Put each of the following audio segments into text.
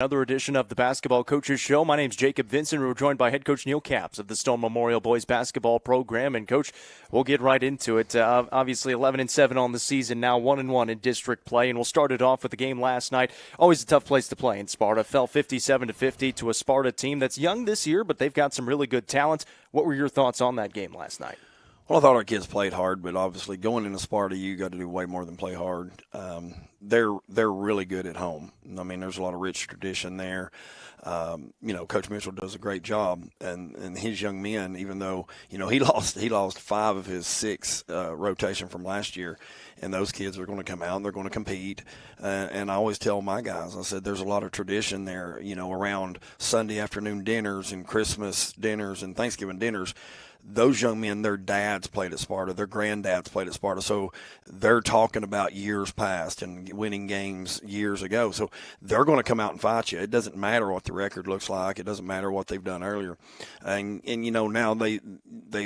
Another edition of the Basketball Coaches Show. My name's Jacob Vincent. We're joined by head coach Neil Capps of the Stone Memorial Boys Basketball Program. And, Coach, we'll get right into it. Obviously, 11-7 on the season, now 1-1 in district play. And we'll start it off with the game last night. Always a tough place to play in Sparta. Fell 57-50 to a Sparta team that's young this year, but they've got some really good talent. What were your thoughts on that game last night? Well, I thought our kids played hard, but obviously going into Sparta, you got to do way more than play hard. They're really good at home. I mean, there's a lot of rich tradition there. Coach Mitchell does a great job, and his young men, even though he lost 5 of his 6 rotation from last year, and those kids are going to come out and they're going to compete. And I always tell my guys, I said, there's a lot of tradition there, around Sunday afternoon dinners and Christmas dinners and Thanksgiving dinners. Those young men, their dads played at Sparta, their granddads played at Sparta, so they're talking about years past and winning games years ago. So they're going to come out and fight you. It doesn't matter what the record looks like. It doesn't matter what they've done earlier. And now they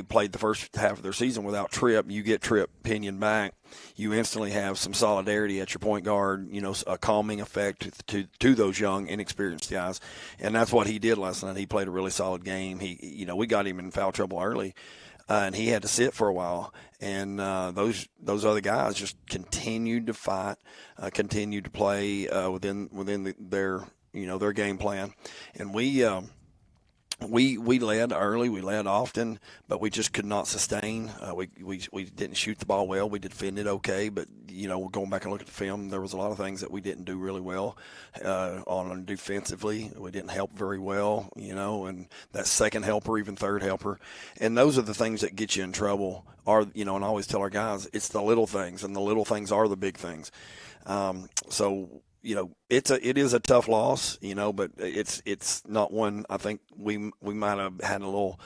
played the first half of their season without Tripp. You get Tripp Pinion back, you instantly have some solidarity at your point guard, a calming effect to those young, inexperienced guys. And that's what he did last night. He played a really solid game. We got him in foul trouble early, and he had to sit for a while. And those other guys just continued to fight, continued to play within their game plan. And we led early, we led often, but we just could not sustain. We didn't shoot the ball well. We defended okay, but going back and looking at the film, there was a lot of things that we didn't do really well on defensively. We didn't help very well, and that second helper, even third helper, and those are the things that get you in trouble. And I always tell our guys, it's the little things, and the little things are the big things. It is a tough loss, but it's not one. I think we might have had a little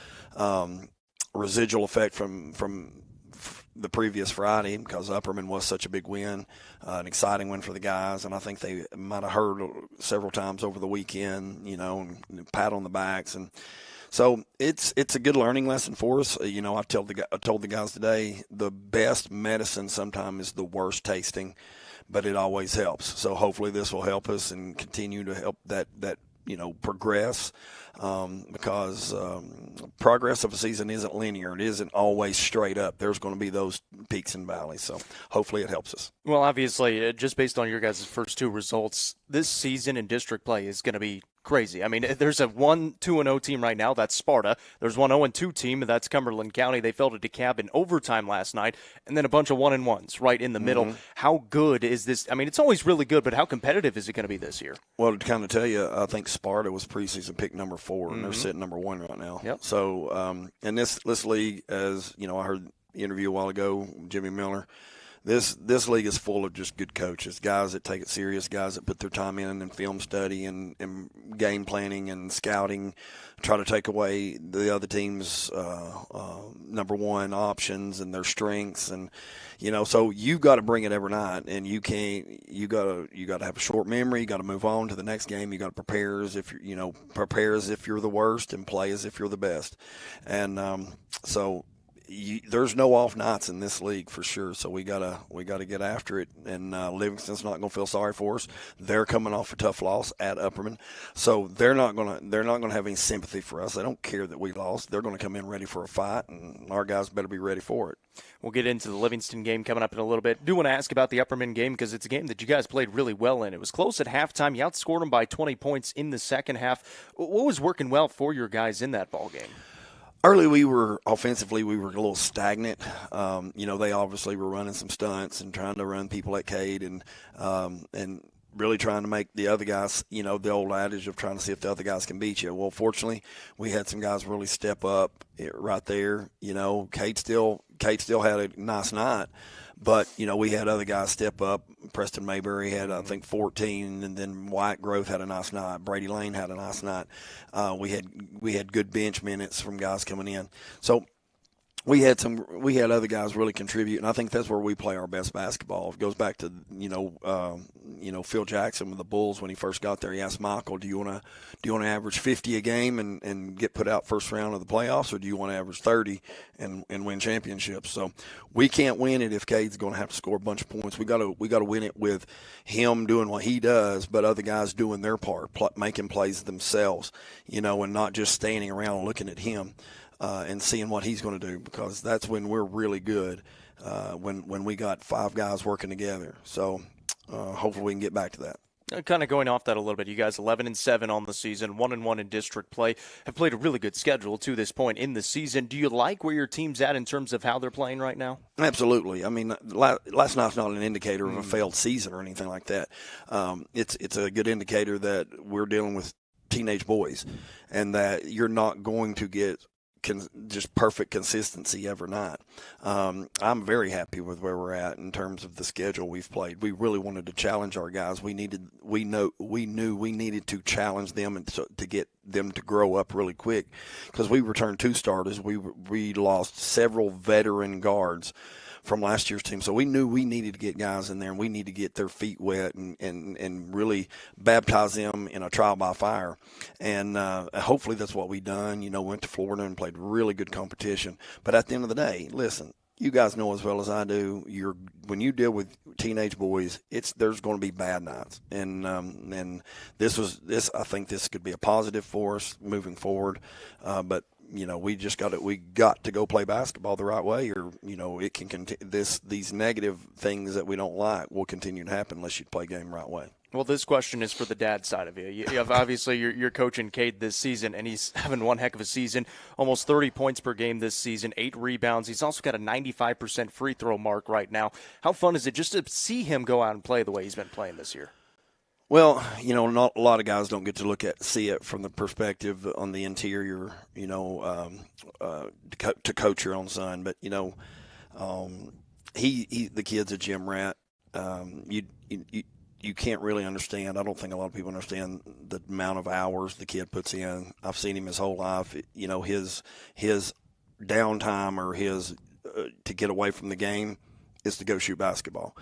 residual effect from the previous Friday because Upperman was such a big win, an exciting win for the guys, and I think they might have heard several times over the weekend, and pat on the backs, and so it's a good learning lesson for us. I told the guys today, the best medicine sometimes is the worst tasting, but it always helps. So hopefully this will help us and continue to help that progress, because progress of a season isn't linear. It isn't always straight up. There's going to be those peaks and valleys. So hopefully it helps us. Well, obviously, just based on your guys' first 2 results, this season in district play is going to be crazy. I mean, there's a 1-2-0 team right now. That's Sparta. There's one 0-2 team. That's Cumberland County. They fell to DeKalb in overtime last night, and then a bunch of 1-1s right in the middle. How good is this? I mean, it's always really good, but how competitive is it going to be this year? Well, to kind of tell you, I think Sparta was preseason pick number 4, and they're sitting number 1 right now. Yep. So, and this league, as I heard the interview a while ago, Jimmy Miller. This league is full of just good coaches, guys that take it serious, guys that put their time in film study and game planning and scouting, try to take away the other team's number 1 options and their strengths, and so you got to bring it every night, and you got to have a short memory. You got to move on to the next game. You got to prepare as if you're the worst and play as if you're the best, and so. There's no off nights in this league for sure, so we gotta get after it. And Livingston's not gonna feel sorry for us. They're coming off a tough loss at Upperman, so they're not gonna have any sympathy for us. They don't care that we lost. They're gonna come in ready for a fight, and our guys better be ready for it. We'll get into the Livingston game coming up in a little bit. Do want to ask about the Upperman game because it's a game that you guys played really well in. It was close at halftime. You outscored them by 20 points in the second half. What was working well for your guys in that ball game? Early, we were a little stagnant. They obviously were running some stunts and trying to run people at Cade and really trying to make the other guys, the old adage of trying to see if the other guys can beat you. Well, fortunately, we had some guys really step up right there. Cade still had a nice night, but, we had other guys step up. Preston Mayberry had, I think, 14, and then White Growth had a nice night. Brady Lane had a nice night. We had good bench minutes from guys coming in. So we had other guys really contribute, and I think that's where we play our best basketball. It goes back to Phil Jackson with the Bulls when he first got there. He asked Michael, "Do you want to average 50 a game and get put out first round of the playoffs, or do you want to average 30 and win championships?" So we can't win it if Cade's going to have to score a bunch of points. We got to win it with him doing what he does, but other guys doing their part, making plays themselves, and not just standing around and looking at him. And seeing what he's going to do, because that's when we're really good, when we got 5 guys working together. So hopefully we can get back to that. Kind of going off that a little bit, you guys 11-7 on the season, 1-1 in district play, have played a really good schedule to this point in the season. Do you like where your team's at in terms of how they're playing right now? Absolutely. I mean, last night's not an indicator of a failed season or anything like that. It's a good indicator that we're dealing with teenage boys, and that you're not going to get just perfect consistency every night. I'm very happy with where we're at in terms of the schedule we've played. We really wanted to challenge our guys. We knew we needed to challenge them and to get them to grow up really quick, because we returned 2 starters. We lost several veteran guards from last year's team. So we knew we needed to get guys in there, and we need to get their feet wet and really baptize them in a trial by fire. And hopefully that's what we done. Went to Florida and played really good competition. But at the end of the day, listen, you guys know as well as I do, when you deal with teenage boys, there's going to be bad nights. And this I think this could be a positive for us moving forward. But we got to go play basketball the right way, or it can continue. These negative things that we don't like will continue to happen unless you play game right way. Well, this question is for the dad side of you. You have obviously you're coaching Cade this season, and he's having one heck of a season. Almost 30 points per game this season, 8 rebounds. He's also got a 95% free throw mark right now. How fun is it just to see him go out and play the way he's been playing this year? Well, not a lot of guys don't get to see it from the perspective on the interior, to coach your own son. But the kid's a gym rat. You can't really understand. I don't think a lot of people understand the amount of hours the kid puts in. I've seen him his whole life. His downtime or his to get away from the game is to go shoot basketball.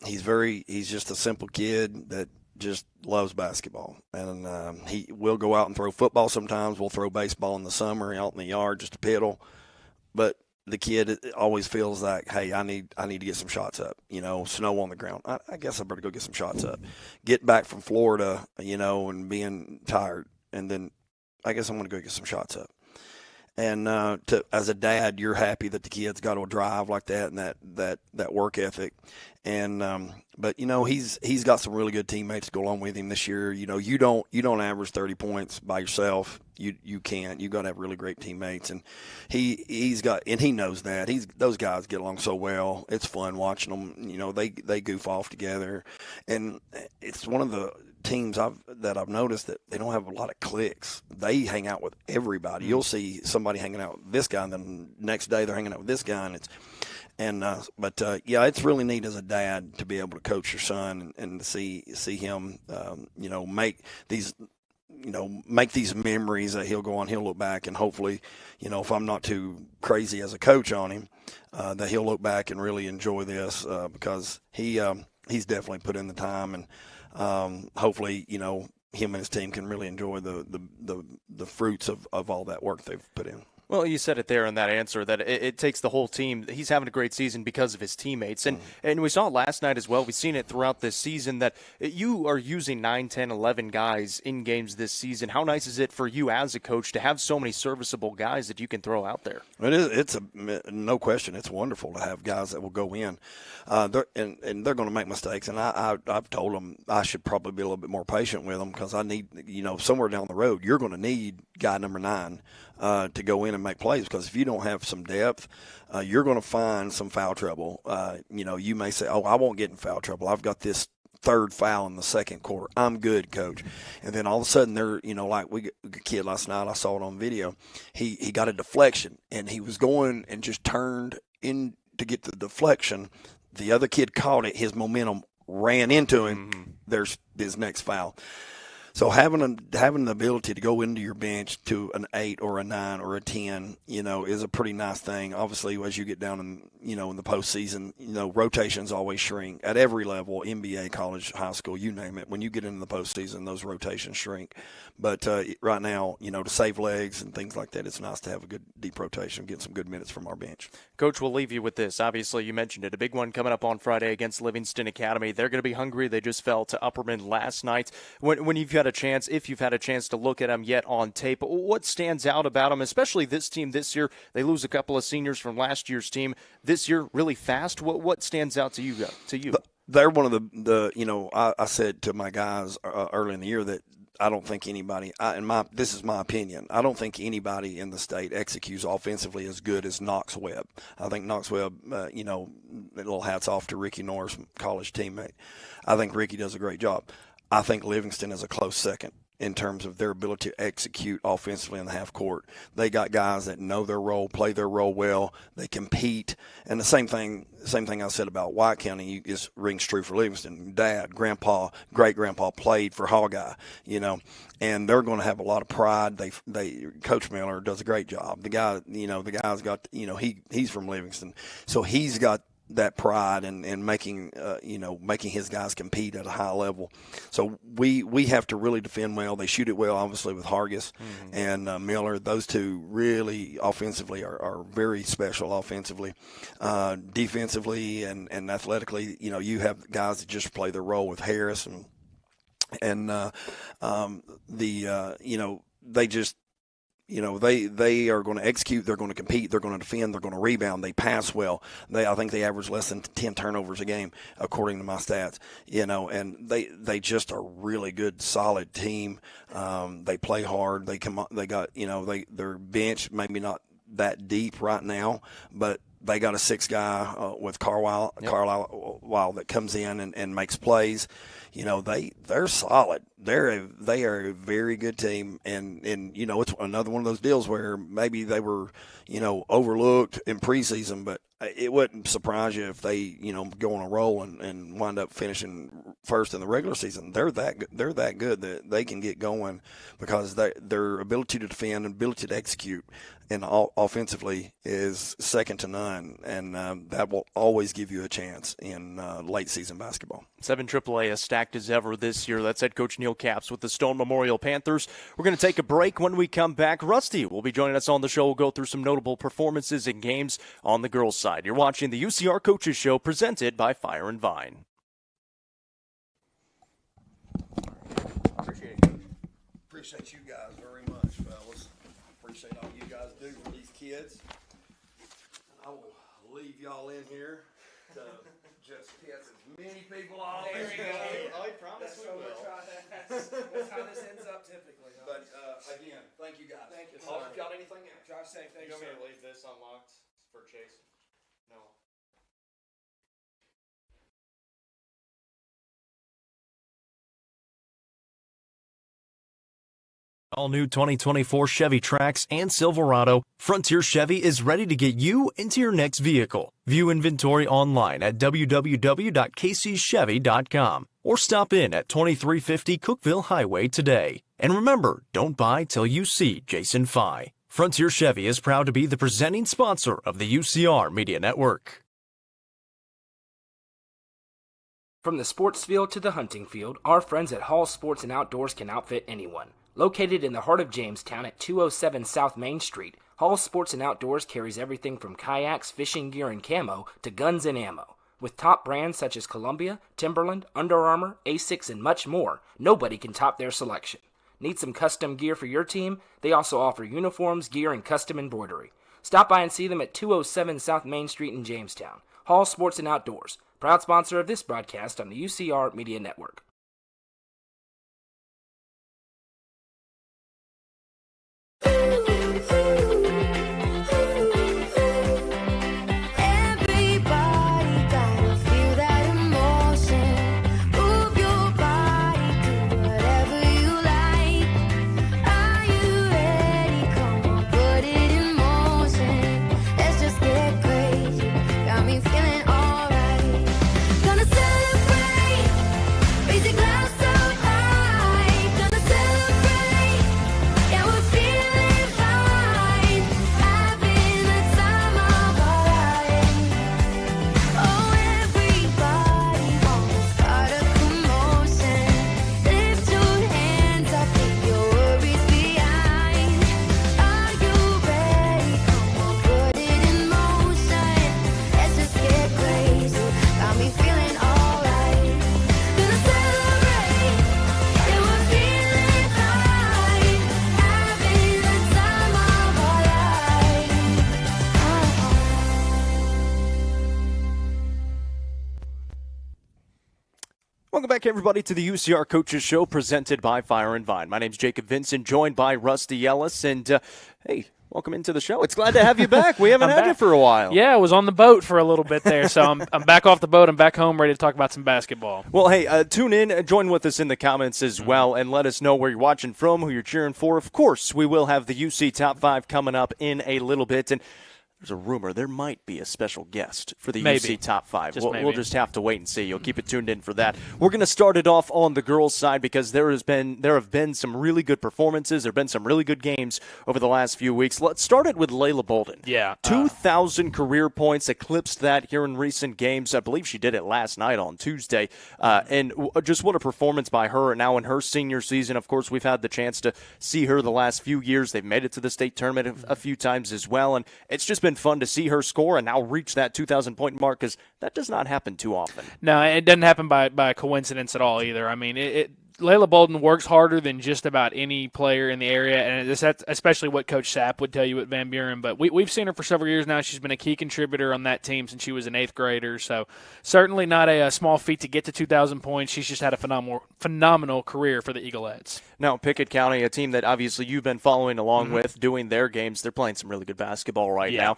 He's just a simple kid that just loves basketball, and he will go out and throw football sometimes. We'll throw baseball in the summer out in the yard just to piddle, but the kid always feels like, hey, I need to get some shots up, snow on the ground. I guess I better go get some shots up. Get back from Florida, and being tired, and then I guess I'm going to go get some shots up. And as a dad, you're happy that the kid's got a drive like that and that work ethic. And but he's got some really good teammates to go along with him this year. You don't average 30 points by yourself. You can't. You got to have really great teammates, and he knows that. Those guys get along so well. It's fun watching them. They goof off together, and it's one of the teams that I've noticed that they don't have a lot of cliques. They hang out with everybody. You'll see somebody hanging out with this guy, and then the next day they're hanging out with this guy, but it's really neat as a dad to be able to coach your son and to see him, make these memories that he'll go on. He'll look back and hopefully, if I'm not too crazy as a coach on him, that he'll look back and really enjoy this because he's definitely put in the time, and hopefully, him and his team can really enjoy the fruits of all that work they've put in. Well, you said it there in that answer that it takes the whole team. He's having a great season because of his teammates. And we saw it last night as well. We've seen it throughout this season that you are using 9, 10, 11 guys in games this season. How nice is it for you as a coach to have so many serviceable guys that you can throw out there? It is. It's no question. It's wonderful to have guys that will go in. They're going to make mistakes. And I've told them I should probably be a little bit more patient with them because I need, somewhere down the road, you're going to need guy number 9 to go in and make plays, because if you don't have some depth, you're going to find some foul trouble. You may say, I won't get in foul trouble. I've got this 3rd foul in the 2nd quarter. I'm good, coach. And then all of a sudden they're, like a kid last night, I saw it on video. He got a deflection and he was going and just turned in to get the deflection. The other kid caught it. His momentum ran into him. There's his next foul. So having the ability to go into your bench to an 8 or a 9 or a 10, is a pretty nice thing. Obviously, as you get down in the postseason, rotations always shrink at every level, NBA, college, high school, you name it. When you get into the postseason, those rotations shrink. But right now, to save legs and things like that, it's nice to have a good deep rotation, get some good minutes from our bench. Coach, we'll leave you with this. Obviously, you mentioned it. A big one coming up on Friday against Livingston Academy. They're going to be hungry. They just fell to Upperman last night. When you've had a chance, if you've had a chance to look at them yet on tape, what stands out about them, especially this team this year? They lose a couple of seniors from last year's team. This year, really fast. What stands out to you? They're one of the I said to my guys early in the year that I don't think anybody, this is my opinion, I don't think anybody in the state executes offensively as good as Knox Webb. I think Knox Webb, little hats off to Ricky Norris, college teammate. I think Ricky does a great job. I think Livingston is a close second in terms of their ability to execute offensively in the half court. They got guys that know their role, play their role well, they compete. And the same thing I said about White County rings true for Livingston. Dad, grandpa, great-grandpa played for Hawkeye, and they're going to have a lot of pride. Coach Miller does a great job. The guy's got, he's from Livingston, so he's got that pride and making his guys compete at a high level. So we have to really defend well. They shoot it well, obviously, with Hargis and Miller. Those two really offensively are very special offensively. Defensively and athletically, you have guys that just play their role with Harris and they just, they are going to execute, they're going to compete, they're going to defend, they're going to rebound, they pass well. I think they average less than 10 turnovers a game, according to my stats. And they just are really good, solid team. They play hard. They got, their bench maybe not that deep right now, but they got a 6 guy with Carlisle that comes in and makes plays. They're solid. They are a very good team, and it's another one of those deals where maybe they were overlooked in preseason, but it wouldn't surprise you if they go on a roll and wind up finishing first in the regular season. They're that good that they can get going because their ability to defend and ability to execute and offensively is second to none, and that will always give you a chance in late season basketball. 7 AAA as stacked as ever this year. That's head coach Neil Capps with the Stone Memorial Panthers. We're going to take a break. When we come back, Rusty will be joining us on the show. We'll go through some notable performances and games on the girls' side. You're watching the UCR Coaches Show presented by Fire and Vine. Appreciate you guys very much, fellas. Appreciate all you guys do for these kids. I will leave y'all in here to just get as many people on. There we go. I promise we will. That's how this ends up typically. But again, thank you guys. Thank you, Oh, sir. got anything else? Drive safe. Thank you, You want sir. me to leave this unlocked for Chase? No. All new 2024 Chevy Trax and Silverado, Frontier Chevy is ready to get you into your next vehicle. View inventory online at www.kcchevy.com or stop in at 2350 Cookeville Highway today. And remember, don't buy till you see Jason Fye. Frontier Chevy is proud to be the presenting sponsor of the UCR Media Network. From the sports field to the hunting field, our friends at Hall Sports and Outdoors can outfit anyone. Located in the heart of Jamestown at 207 South Main Street, Hall Sports and Outdoors carries everything from kayaks, fishing gear, and camo to guns and ammo. With top brands such as Columbia, Timberland, Under Armour, Asics, and much more, nobody can top their selection. Need some custom gear for your team? They also offer uniforms, gear, and custom embroidery. Stop by and see them at 207 South Main Street in Jamestown. Hall Sports and Outdoors, proud sponsor of this broadcast on the UCR Media Network. Feeling alright. Gonna celebrate. Welcome back, everybody, to the UCR Coaches Show presented by Fire and Vine. My name's Jacob Vincent, joined by Rusty Ellis. And, hey, welcome into the show. It's glad to have you back. We haven't had you for a while. Yeah, I was on the boat for a little bit there, so I'm back off the boat. I'm back home ready to talk about some basketball. Well, hey, tune in, join with us in the comments as well, and let us know where you're watching from, who you're cheering for. Of course, we will have the UC Top 5 coming up in a little bit, and there's a rumor there might be a special guest for the UC Top 5. We'll just have to wait and see. You'll keep it tuned in for that. We're going to start it off on the girls' side because there have been some really good performances. There have been some really good games over the last few weeks. Let's start it with Layla Bolden. Yeah. 2,000 career points, eclipsed that here in recent games. I believe she did it last night on Tuesday. And just what a performance by her. Now in her senior season, of course, we've had the chance to see her the last few years. They've made it to the state tournament a few times as well. And it's just been fun to see her score and now reach that 2,000-point mark because that does not happen too often. No, it doesn't happen by coincidence at all either. I mean, Layla Bolden works harder than just about any player in the area, and that's especially what Coach Sapp would tell you at Van Buren. But we've seen her for several years now. She's been a key contributor on that team since she was an 8th grader. So certainly not a small feat to get to 2,000 points. She's just had a phenomenal career for the Eaglettes. Now, Pickett County, a team that obviously you've been following along with, doing their games. They're playing some really good basketball right now.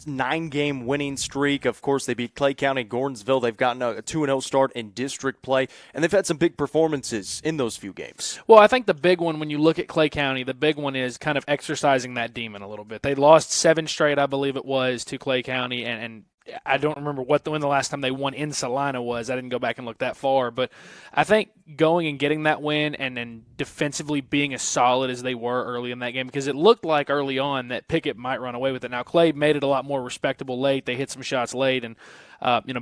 9-game winning streak. Of course, they beat Clay County, Gordonsville. They've gotten a 2-0 start in district play, and they've had some big performances in those few games. Well, I think the big one, when you look at Clay County, the big one is kind of exercising that demon a little bit. They lost 7 straight, I believe it was, to Clay County, and I don't remember when the last time they won in Salina was. I didn't go back and look that far. But I think going and getting that win and then defensively being as solid as they were early in that game, because it looked like early on that Pickett might run away with it. Now, Clay made it a lot more respectable late. They hit some shots late, and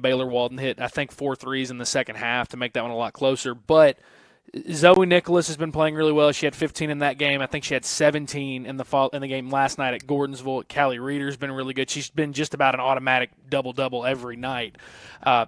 Baylor Walden hit, I think, 4 threes in the second half to make that one a lot closer. But Zoe Nicholas has been playing really well. She had 15 in that game. I think she had 17 in the game last night at Gordonsville. Callie Reeder's been really good. She's been just about an automatic double-double every night.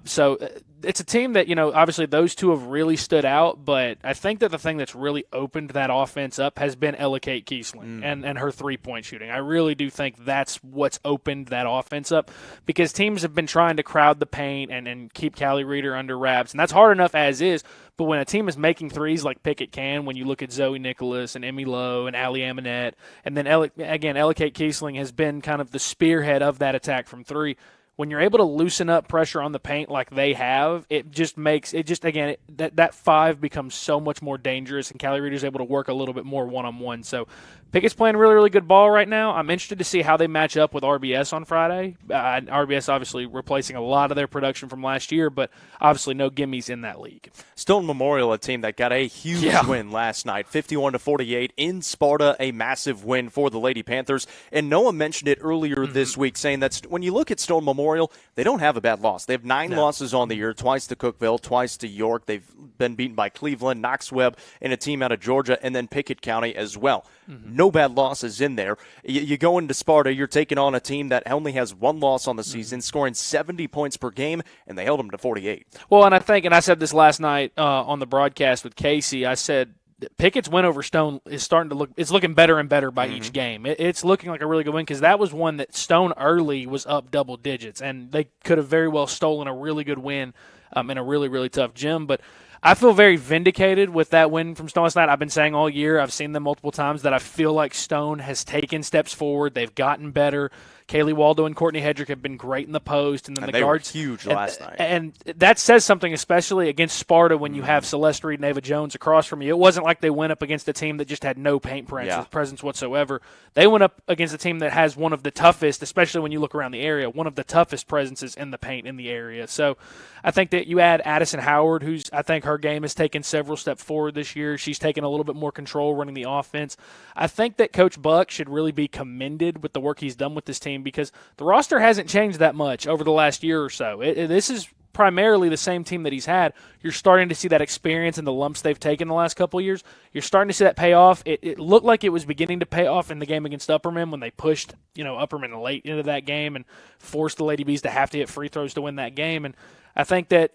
So it's a team that, obviously those two have really stood out, but I think that the thing that's really opened that offense up has been Ella Kate Kiesling and her three-point shooting. I really do think that's what's opened that offense up because teams have been trying to crowd the paint and keep Callie Reeder under wraps, and that's hard enough as is. But when a team is making threes like Pickett can, when you look at Zoe Nicholas and Emmy Lowe and Allie Amonette, and then, Ella Kate Kiesling has been kind of the spearhead of that attack from three. When you're able to loosen up pressure on the paint like they have, that 5 becomes so much more dangerous, and Callie Reeder's able to work a little bit more one-on-one. So Pickett's playing really, really good ball right now. I'm interested to see how they match up with RBS on Friday. RBS obviously replacing a lot of their production from last year, but obviously no gimmies in that league. Stone Memorial, a team that got a huge win last night, 51-48 in Sparta, a massive win for the Lady Panthers. And Noah mentioned it earlier this week, saying that when you look at Stone Memorial, they don't have a bad loss. They have 9 losses on the year, twice to Cookeville, twice to York. They've been beaten by Cleveland, Knox Webb, and a team out of Georgia, and then Pickett County as well. No bad losses in there. You go into Sparta, you're taking on a team that only has 1 loss on the season, scoring 70 points per game, and they held them to 48. Well, and I said this last night on the broadcast with Casey, I said Pickett's win over Stone is starting to it's looking better and better by each game. It's looking like a really good win because that was one that Stone early was up double digits, and they could have very well stolen a really good win in a really, really tough gym. But I feel very vindicated with that win from Stone last night. I've been saying all year, I've seen them multiple times, that I feel like Stone has taken steps forward. They've gotten better. Kaylee Waldo and Courtney Hedrick have been great in the post, and then the guards were huge last night. And that says something, especially against Sparta, when you have Celeste Reed and Ava Jones across from you. It wasn't like they went up against a team that just had no paint presence whatsoever. They went up against a team that has one of the toughest, especially when you look around the area, one of the toughest presences in the paint in the area. So I think that you add Addison Howard, I think her game has taken several steps forward this year. She's taken a little bit more control running the offense. I think that Coach Buck should really be commended with the work he's done with this team, because the roster hasn't changed that much over the last year or so. This is primarily the same team that he's had. You're starting to see that experience and the lumps they've taken the last couple of years. You're starting to see that pay off. It looked like it was beginning to pay off in the game against Upperman when they pushed Upperman late into that game and forced the Lady Bees to have to hit free throws to win that game. And I think that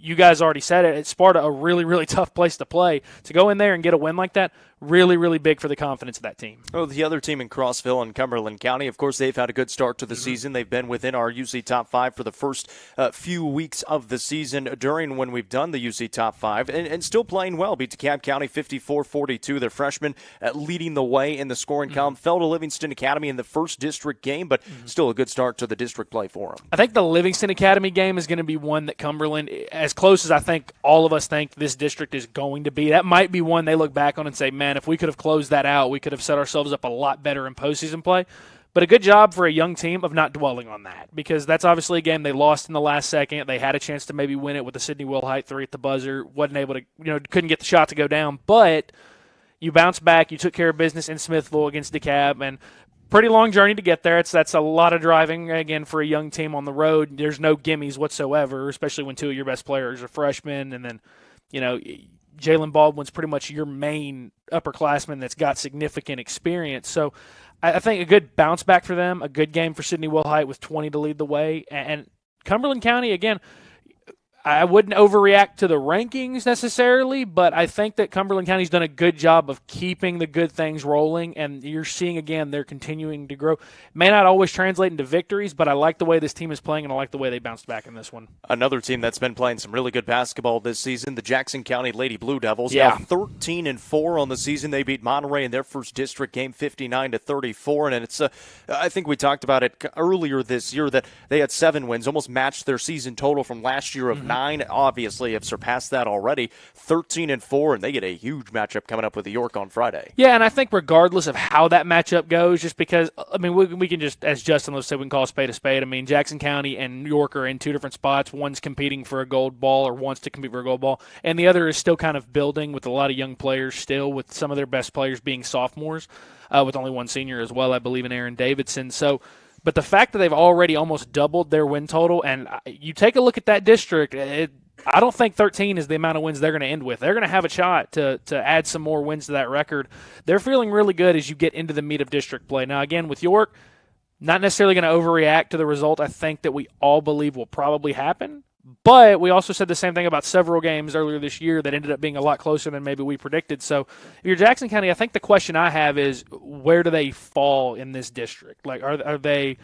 you guys already said it. It's Sparta, a really, really tough place to play. To go in there and get a win like that, really, really big for the confidence of that team. Well, the other team in Crossville and Cumberland County, of course, they've had a good start to the season. They've been within our UC Top 5 for the first few weeks of the season during when we've done the UC Top 5, and still playing well. Beat DeKalb County 54-42. Their freshmen leading the way in the scoring column. Fell to Livingston Academy in the first district game, but still a good start to the district play for them. I think the Livingston Academy game is going to be one that Cumberland, as close as I think all of us think this district is going to be, that might be one they look back on and say, man, if we could have closed that out, we could have set ourselves up a lot better in postseason play. But a good job for a young team of not dwelling on that, because that's obviously a game they lost in the last second. They had a chance to maybe win it with the Sidney Wilhite 3 at the buzzer. Wasn't able to, couldn't get the shot to go down. But you bounced back. You took care of business in Smithville against DeKalb, and pretty long journey to get there. That's a lot of driving, again, for a young team on the road. There's no gimmies whatsoever, especially when two of your best players are freshmen. And then, Jalen Baldwin's pretty much your main upperclassman that's got significant experience. So I think a good bounce back for them, a good game for Sidney Wilhite with 20 to lead the way. And Cumberland County, again, I wouldn't overreact to the rankings necessarily, but I think that Cumberland County's done a good job of keeping the good things rolling, and you're seeing, again, they're continuing to grow. May not always translate into victories, but I like the way this team is playing, and I like the way they bounced back in this one. Another team that's been playing some really good basketball this season, the Jackson County Lady Blue Devils. Yeah. Now 13-4 on the season. They beat Monterey in their first district game 59-34, and it's I think we talked about it earlier this year that they had 7 wins, almost matched their season total from last year of 9. Obviously have surpassed that already. 13-4, and they get a huge matchup coming up with York on Friday. Yeah, and I think regardless of how that matchup goes, just because, we can just, as Justin would say, we can call a spade a spade. Jackson County and York are in two different spots. One's competing for a gold ball or wants to compete for a gold ball, and the other is still kind of building with a lot of young players still, with some of their best players being sophomores, with only one senior as well, I believe, in Aaron Davidson. So, but the fact that they've already almost doubled their win total, and you take a look at that district, I don't think 13 is the amount of wins they're going to end with. They're going to have a shot to add some more wins to that record. They're feeling really good as you get into the meat of district play. Now, again, with York, not necessarily going to overreact to the result I think that we all believe will probably happen. But we also said the same thing about several games earlier this year that ended up being a lot closer than maybe we predicted. So if you're Jackson County, I think the question I have is, where do they fall in this district? Like, have they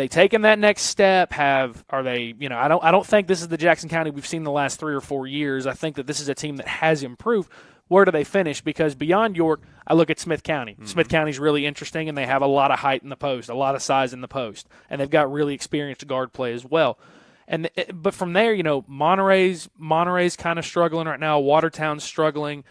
taken that next step? I don't think this is the Jackson County we've seen the last 3 or 4 years. I think that this is a team that has improved. Where do they finish? Because beyond York, I look at Smith County. Smith County's really interesting, and they have a lot of height in the post, a lot of size in the post, and they've got really experienced guard play as well. But from there, Monterey's kind of struggling right now. Watertown's struggling.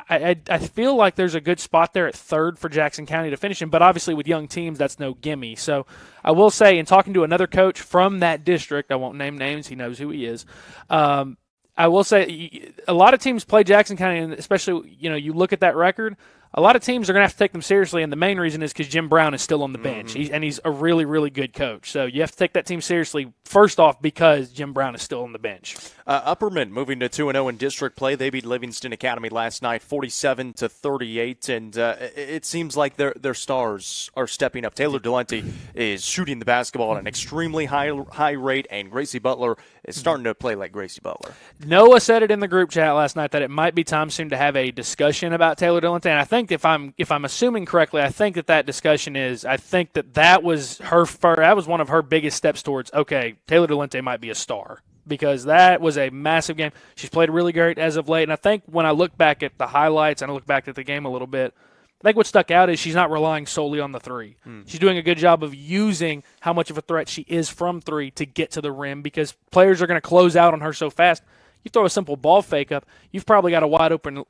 I feel like there's a good spot there at third for Jackson County to finish in, but obviously with young teams, that's no gimme. So I will say, in talking to another coach from that district, I won't name names, he knows who he is, I will say a lot of teams play Jackson County, and especially, you look at that record, a lot of teams are going to have to take them seriously, and the main reason is because Jim Brown is still on the bench, and he's a really, really good coach. So you have to take that team seriously, first off, because Jim Brown is still on the bench. Upperman moving to 2-0 in district play. They beat Livingston Academy last night 47-38, and it seems like their stars are stepping up. Taylor Delente is shooting the basketball at an extremely high rate, and Gracie Butler is starting to play like Gracie Butler. Noah said it in the group chat last night that it might be time soon to have a discussion about Taylor Delente, and I think if I'm assuming correctly, I think that discussion is, I think that was one of her biggest steps towards, okay, Taylor Delente might be a star, because that was a massive game. She's played really great as of late, and I think when I look back at the highlights and I look back at the game a little bit, I think what stuck out is she's not relying solely on the three. She's doing a good job of using how much of a threat she is from three to get to the rim, because players are going to close out on her so fast. You throw a simple ball fake up, you've probably got a wide open,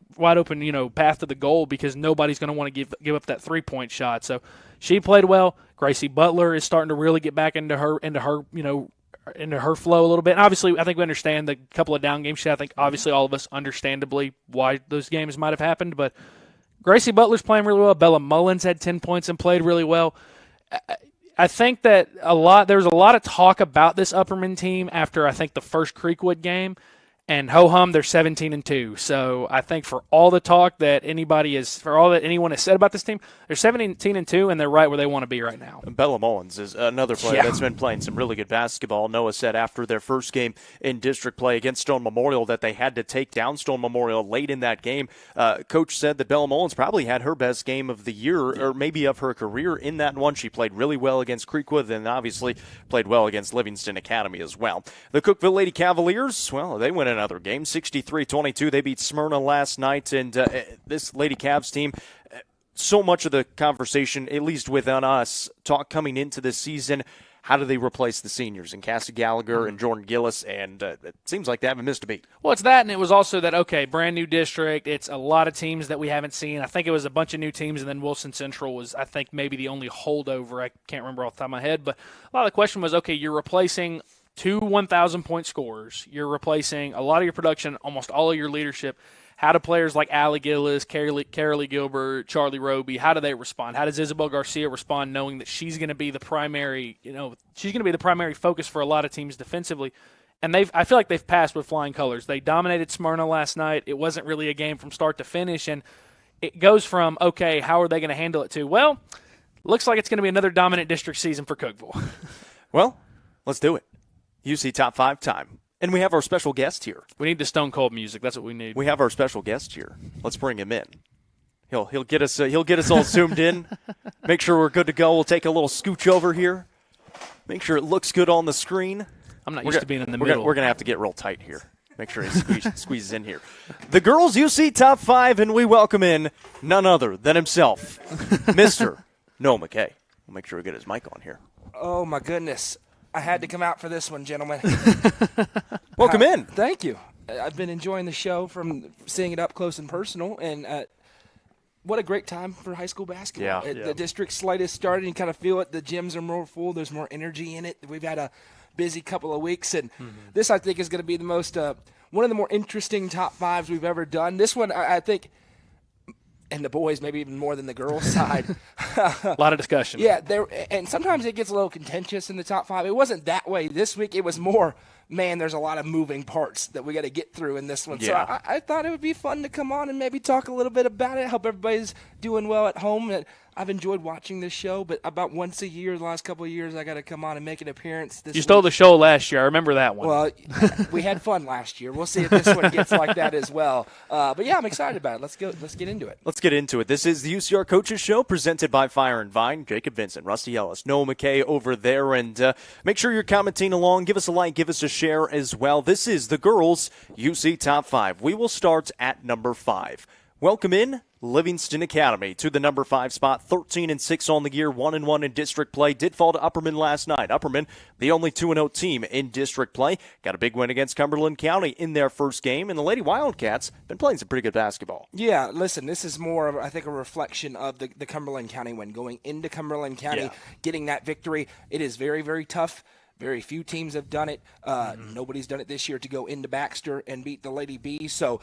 path to the goal, because nobody's going to want to give up that 3-point shot. So she played well. Gracie Butler is starting to really get back into her flow a little bit. And obviously, I think we understand the couple of down games she had. I think obviously all of us understandably why those games might have happened, but Gracie Butler's playing really well. Bella Mullins had 10 points and played really well. I think that there was a lot of talk about this Upperman team after, I think, the first Creekwood game. And ho-hum, they're 17-2. So I think for all the talk that anyone has said about this team, they're 17-2, and they're right where they want to be right now. Bella Mullins is another player that's been playing some really good basketball. Noah said after their first game in district play against Stone Memorial that they had to take down Stone Memorial late in that game. Coach said that Bella Mullins probably had her best game of the year, or maybe of her career in that one. She played really well against Creekwood, and obviously played well against Livingston Academy as well. The Cookeville Lady Cavaliers, well, they win another game, 63-22. They beat Smyrna last night, and this Lady Cavs team, so much of the conversation, at least within us, talk coming into this season, how do they replace the seniors and Cassie Gallagher and Jordan Gillis, and it seems like they haven't missed a beat. Well, it's that, and it was also that, okay, brand new district. It's a lot of teams that we haven't seen. I think it was a bunch of new teams, and then Wilson Central was, I think, maybe the only holdover. I can't remember off the top of my head, but a lot of the question was, okay, you're replacing two 1,000-point scorers. You're replacing a lot of your production, almost all of your leadership. How do players like Allie Gillis, Carolee Gilbert, Charlie Roby, how do they respond? How does Isabel Garcia respond knowing that she's going to be the primary, she's going to be the primary focus for a lot of teams defensively? And I feel like they've passed with flying colors. They dominated Smyrna last night. It wasn't really a game from start to finish, and it goes from, okay, how are they going to handle it to, well, looks like it's going to be another dominant district season for Cookeville. Well, let's do it. UC Top 5 time. And we have our special guest here. We need the Stone Cold music. That's what we need. We have our special guest here. Let's bring him in. He'll get us all zoomed in. Make sure we're good to go. We'll take a little scooch over here. Make sure it looks good on the screen. I'm not used to being in the middle. We're gonna have to get real tight here. Make sure he squeezes in here. The girls UC Top 5, and we welcome in none other than himself, Mr. Noah McKay. We'll make sure we get his mic on here. Oh, my goodness. I had to come out for this one, gentlemen. Welcome in. Thank you. I've been enjoying the show from seeing it up close and personal, and what a great time for high school basketball. Yeah. The district slate is starting. You kind of feel it. The gyms are more full. There's more energy in it. We've had a busy couple of weeks, and this, I think, is going to be the most one of the more interesting top fives we've ever done. This one, I think, and the boys maybe even more than the girls' side. A lot of discussion. Yeah, and sometimes it gets a little contentious in the top five. It wasn't that way this week. It was more, man, there's a lot of moving parts that we got to get through in this one. Yeah. So I thought it would be fun to come on and maybe talk a little bit about it. Hope everybody's doing well at home. And I've enjoyed watching this show, but about once a year, the last couple of years, I got to come on and make an appearance. You stole the show last year. I remember that one. Well, we had fun last year. We'll see if this one gets like that as well. But yeah, I'm excited about it. Let's get into it. Let's get into it. This is the UCR Coaches Show presented by Fire and Vine. Jacob Vincent, Rusty Ellis, Noah McKay over there. And make sure you're commenting along. Give us a like. Give us a share as well. This is the girls' UC Top 5. We will start at number 5. Welcome in Livingston Academy to the number 5 spot, 13-6 on the year, 1-1 in district play. Did fall to Upperman last night. Upperman, the only 2-0 team in district play, got a big win against Cumberland County in their first game, and the Lady Wildcats been playing some pretty good basketball. Yeah, listen, this is more of, I think, a reflection of the Cumberland County win. Going into Cumberland County, getting that victory, it is very, very tough. Very few teams have done it. Nobody's done it this year to go into Baxter and beat the Lady Bees, so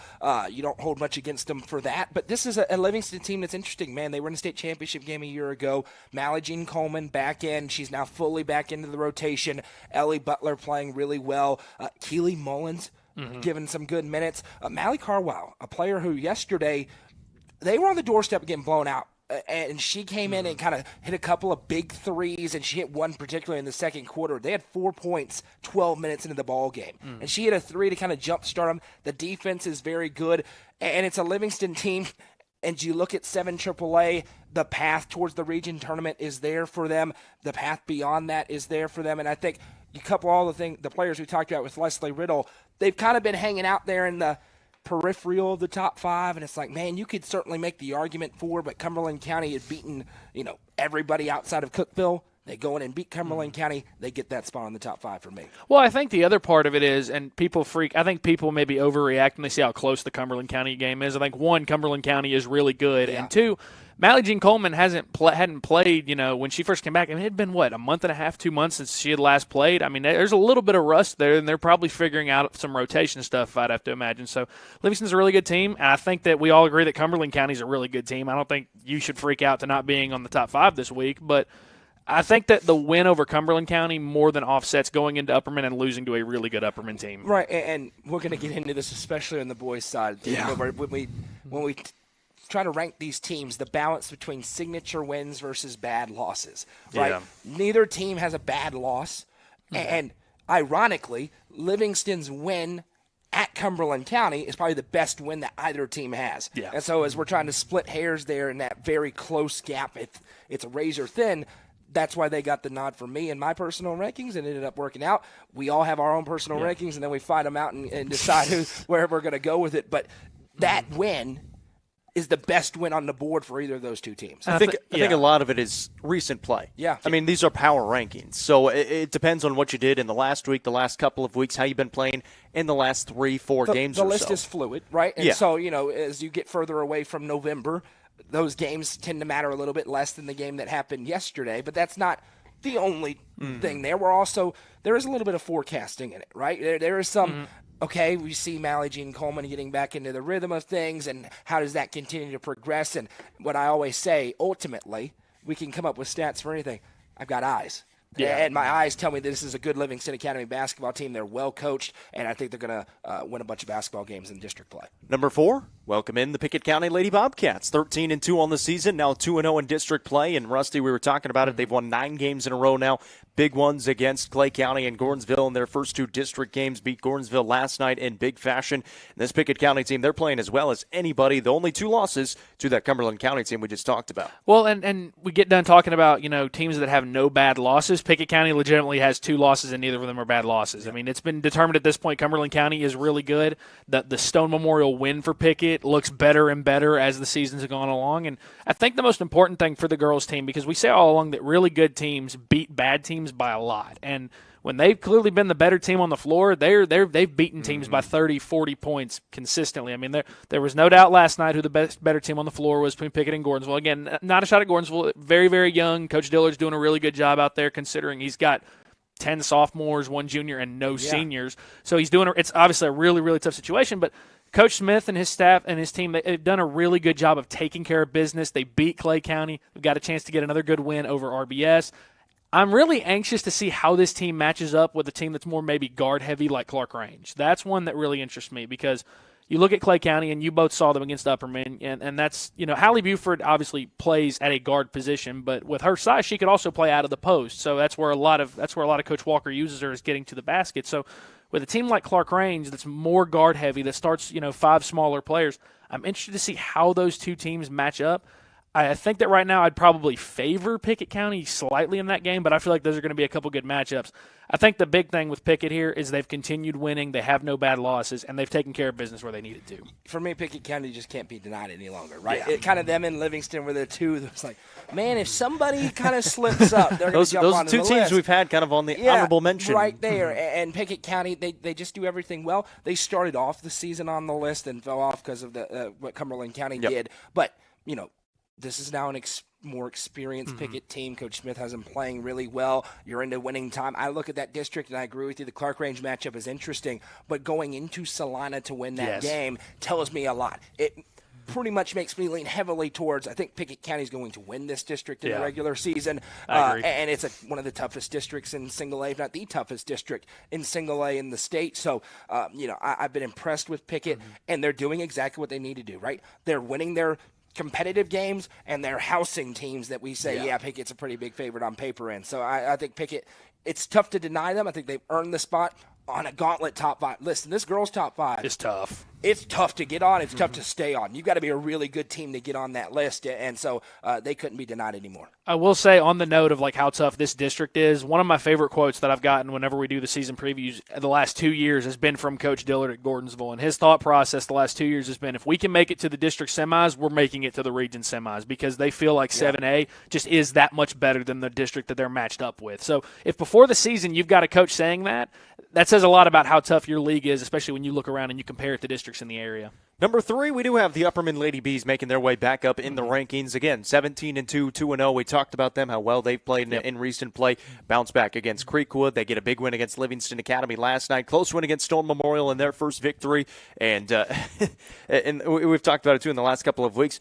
you don't hold much against them for that. But this is a Livingston team that's interesting, man. They were in a state championship game a year ago. Mally Jean Coleman back in. She's now fully back into the rotation. Ellie Butler playing really well. Keely Mullins giving some good minutes. Mally Carwile, a player who yesterday, they were on the doorstep of getting blown out. And she came in and kind of hit a couple of big threes, and she hit one particularly in the second quarter. They had 4 points 12 minutes into the ball game. And she hit a three to kind of jumpstart them. The defense is very good, and it's a Livingston team. And you look at 7 AAA, the path towards the region tournament is there for them. The path beyond that is there for them. And I think you couple all the players we talked about with Leslie Riddle, they've kind of been hanging out there in the peripheral of the top 5, and it's like, man, you could certainly make the argument for, but Cumberland County had beaten, everybody outside of Cookeville. They go in and beat Cumberland County. They get that spot in the top 5 for me. Well, I think the other part of it is, and I think people maybe overreact when they see how close the Cumberland County game is. I think, one, Cumberland County is really good, and two, Mally Jean Coleman hadn't played, when she first came back. I mean, it had been, a month and a half, 2 months since she had last played. I mean, there's a little bit of rust there, and they're probably figuring out some rotation stuff, I'd have to imagine. So Livingston's a really good team, and I think that we all agree that Cumberland County's a really good team. I don't think you should freak out to not being on the top 5 this week, but I think that the win over Cumberland County more than offsets going into Upperman and losing to a really good Upperman team. Right, and we're going to get into this, especially on the boys' side. Yeah. When we try to rank these teams, the balance between signature wins versus bad losses. Right, neither team has a bad loss, and ironically, Livingston's win at Cumberland County is probably the best win that either team has. Yeah. And so as we're trying to split hairs there in that very close gap, it's a razor thin. That's why they got the nod from me in my personal rankings and ended up working out. We all have our own personal rankings, and then we fight them out and decide where we're going to go with it. But that win is the best win on the board for either of those two teams. I think a lot of it is recent play. Yeah. I mean, these are power rankings. So it depends on what you did in the last week, the last couple of weeks, how you've been playing in the last 3-4 games or so. The list is fluid, right? And so, as you get further away from November, those games tend to matter a little bit less than the game that happened yesterday, but that's not the only thing there. There is a little bit of forecasting in it, right? There is some, okay, we see Mally Jean Coleman getting back into the rhythm of things, and how does that continue to progress? And what I always say, ultimately, we can come up with stats for anything. I've got eyes. Yeah. And my eyes tell me this is a good Livingston Academy basketball team. They're well coached, and I think they're going to win a bunch of basketball games in district play. Number 4, welcome in the Pickett County Lady Bobcats. 13-2 on the season, now 2-0 in district play. And Rusty, we were talking about it. They've won 9 games in a row now. Big ones against Clay County and Gordonsville in their first 2 district games. Beat Gordonsville last night in big fashion. And this Pickett County team, they're playing as well as anybody. The only 2 losses to that Cumberland County team we just talked about. Well, and we get done talking about, teams that have no bad losses. Pickett County legitimately has 2 losses, and neither of them are bad losses. I mean, it's been determined at this point Cumberland County is really good. The Stone Memorial win for Pickett looks better and better as the seasons have gone along. And I think the most important thing for the girls team, because we say all along that really good teams beat bad teams by a lot. And when they've clearly been the better team on the floor, they've beaten teams by 30, 40 points consistently. I mean, there was no doubt last night who the better team on the floor was between Pickett and Gordonsville. Again, not a shot at Gordonsville. Very, very young. Coach Dillard's doing a really good job out there, considering he's got 10 sophomores, 1 junior, and no seniors. So it's obviously a really, really tough situation. But Coach Smith and his staff and his team, they've done a really good job of taking care of business. They beat Clay County. They've got a chance to get another good win over RBS. I'm really anxious to see how this team matches up with a team that's more maybe guard-heavy like Clark Range. That's one that really interests me, because you look at Clay County, and you both saw them against Upperman, and that's, Hallie Buford obviously plays at a guard position, but with her size, she could also play out of the post. So that's where a lot of Coach Walker uses her, is getting to the basket. So with a team like Clark Range that's more guard-heavy, that starts, 5 smaller players, I'm interested to see how those two teams match up. I think that right now I'd probably favor Pickett County slightly in that game, but I feel like those are going to be a couple good matchups. I think the big thing with Pickett here is they've continued winning, they have no bad losses, and they've taken care of business where they needed to. For me, Pickett County just can't be denied any longer, right? Yeah. It kind of them and Livingston were the two that's like, man, if somebody kind of slips up, they're going to jump onto the list. Those 2 teams we've had kind of on the honorable mention. Right there. And Pickett County, they just do everything well. They started off the season on the list and fell off because of what Cumberland County did. But, this is now an more experienced Pickett team. Coach Smith has them playing really well. You're into winning time. I look at that district, and I agree with you. The Clark Range matchup is interesting, but going into Salina to win that game tells me a lot. It pretty much makes me lean heavily towards, I think Pickett County is going to win this district in the regular season. I agree. And it's one of the toughest districts in single A, if not the toughest district in single A in the state. So, I've been impressed with Pickett, and they're doing exactly what they need to do, right? They're winning their competitive games, and they're housing teams that we say, Pickett's a pretty big favorite on paper in. So I think Pickett, it's tough to deny them. I think they've earned the spot on a gauntlet top 5. Listen, this girl's top 5. It's tough. It's tough to get on. It's tough to stay on. You've got to be a really good team to get on that list, and so they couldn't be denied anymore. I will say, on the note of how tough this district is, one of my favorite quotes that I've gotten whenever we do the season previews the last 2 years has been from Coach Dillard at Gordonsville, and his thought process the last 2 years has been, if we can make it to the district semis, we're making it to the region semis, because they feel like 7A just is that much better than the district that they're matched up with. So if before the season you've got a coach saying that says a lot about how tough your league is, especially when you look around and you compare it to districts in the area. Number 3, we do have the Upperman Lady Bees making their way back up in the rankings. Again, 17-2, 2-0. We talked about them, how well they've played in recent play. Bounce back against Creekwood. They get a big win against Livingston Academy last night. Close win against Stone Memorial in their first victory. And and we've talked about it, too, in the last couple of weeks.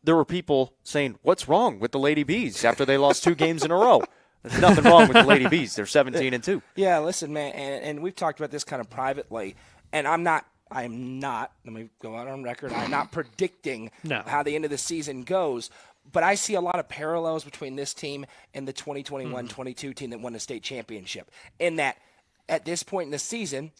there were people saying, "What's wrong with the Lady Bees?" after they lost 2 games in a row. There's nothing wrong with the Lady Bees. They're 17-2. Yeah, listen, man, and we've talked about this kind of privately, and I am not, let me go out on record, I'm not predicting how the end of the season goes, but I see a lot of parallels between this team and the 2021-22 team that won the state championship, in that at this point in the season,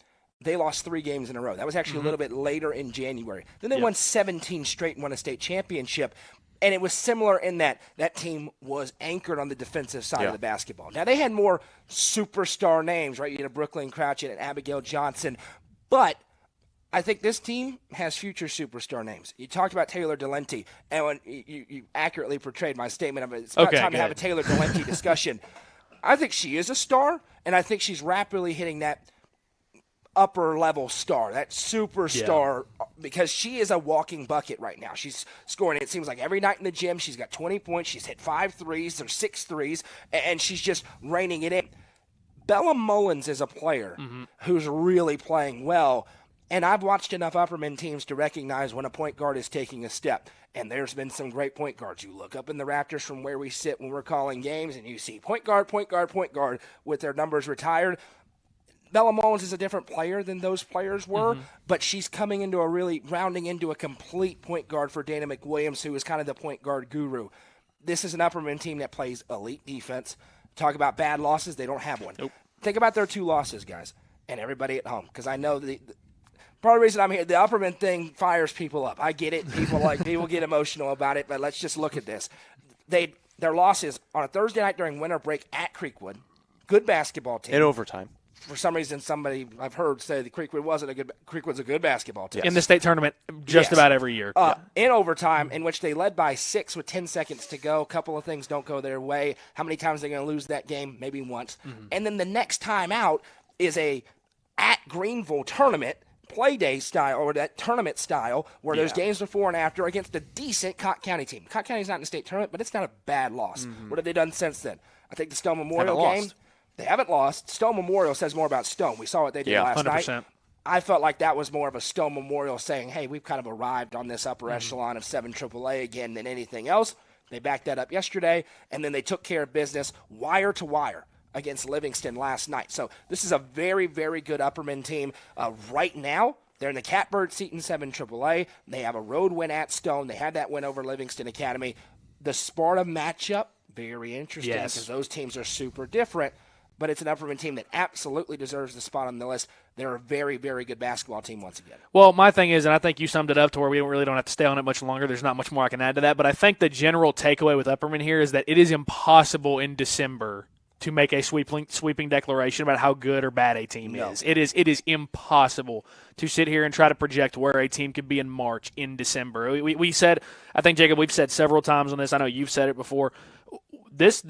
they lost 3 games in a row. That was actually a little bit later in January. Then they won 17 straight and won a state championship. And it was similar in that team was anchored on the defensive side of the basketball. Now, they had more superstar names, right? You had Brooklyn Crouchet and Abigail Johnson. But I think this team has future superstar names. You talked about Taylor Delente, and when you accurately portrayed my statement of it. It's about time to have a Taylor Delente discussion. I think she is a star, and I think she's rapidly hitting that upper level star, that superstar, because she is a walking bucket right now. She's scoring, it seems like, every night in the gym. She's got 20 points. She's hit 5 threes or 6 threes, and she's just reining it in. Bella Mullins is a player who's really playing well, and I've watched enough Upperman teams to recognize when a point guard is taking a step. And there's been some great point guards. You look up in the Raptors from where we sit when we're calling games, and you see point guard with their numbers retired. Bella Mullins is a different player than those players were, but she's coming into rounding into a complete point guard for Dana McWilliams, who is kind of the point guard guru. This is an Upperman team that plays elite defense. Talk about bad losses, they don't have one. Nope. Think about their 2 losses, guys, and everybody at home, because I know part of the reason I'm here, the Upperman thing fires people up. I get it. People get emotional about it, but let's just look at this. Their losses on a Thursday night during winter break at Creekwood, good basketball team. In overtime. For some reason, somebody I've heard say that Creekwood's a good basketball team. In the state tournament just about every year. In overtime, in which they led by 6 with 10 seconds to go. A couple of things don't go their way. How many times are they going to lose that game? Maybe once. And then the next time out is a at Greenville tournament, play day style, or that tournament style, where there's games before and after against a decent Cotton County team. Cotton County's not in the state tournament, but it's not a bad loss. What have they done since then? I think the Stone Memorial game. They haven't lost. Stone Memorial says more about Stone. We saw what they did last 100%. night. I felt like that was more of a Stone Memorial saying, hey, we've kind of arrived on this upper echelon of 7 AAA again than anything else. They backed that up yesterday, and then they took care of business wire to wire against Livingston last night. So this is a very, very good Upperman team. Right now, they're in the catbird seat in 7 AAA. They have a road win at Stone. They had that win over Livingston Academy. The Sparta matchup, very interesting because those teams are super different. But it's an Upperman team that absolutely deserves the spot on the list. They're a very, very good basketball team once again. Well, my thing is, and I think you summed it up to where we really don't have to stay on it much longer. There's not much more I can add to that. But I think the general takeaway with Upperman here is that it is impossible in December to make a sweeping declaration about how good or bad a team is. It is impossible to sit here and try to project where a team could be in March, in December. We said, I think, Jacob, we've said several times on this. I know you've said it before. This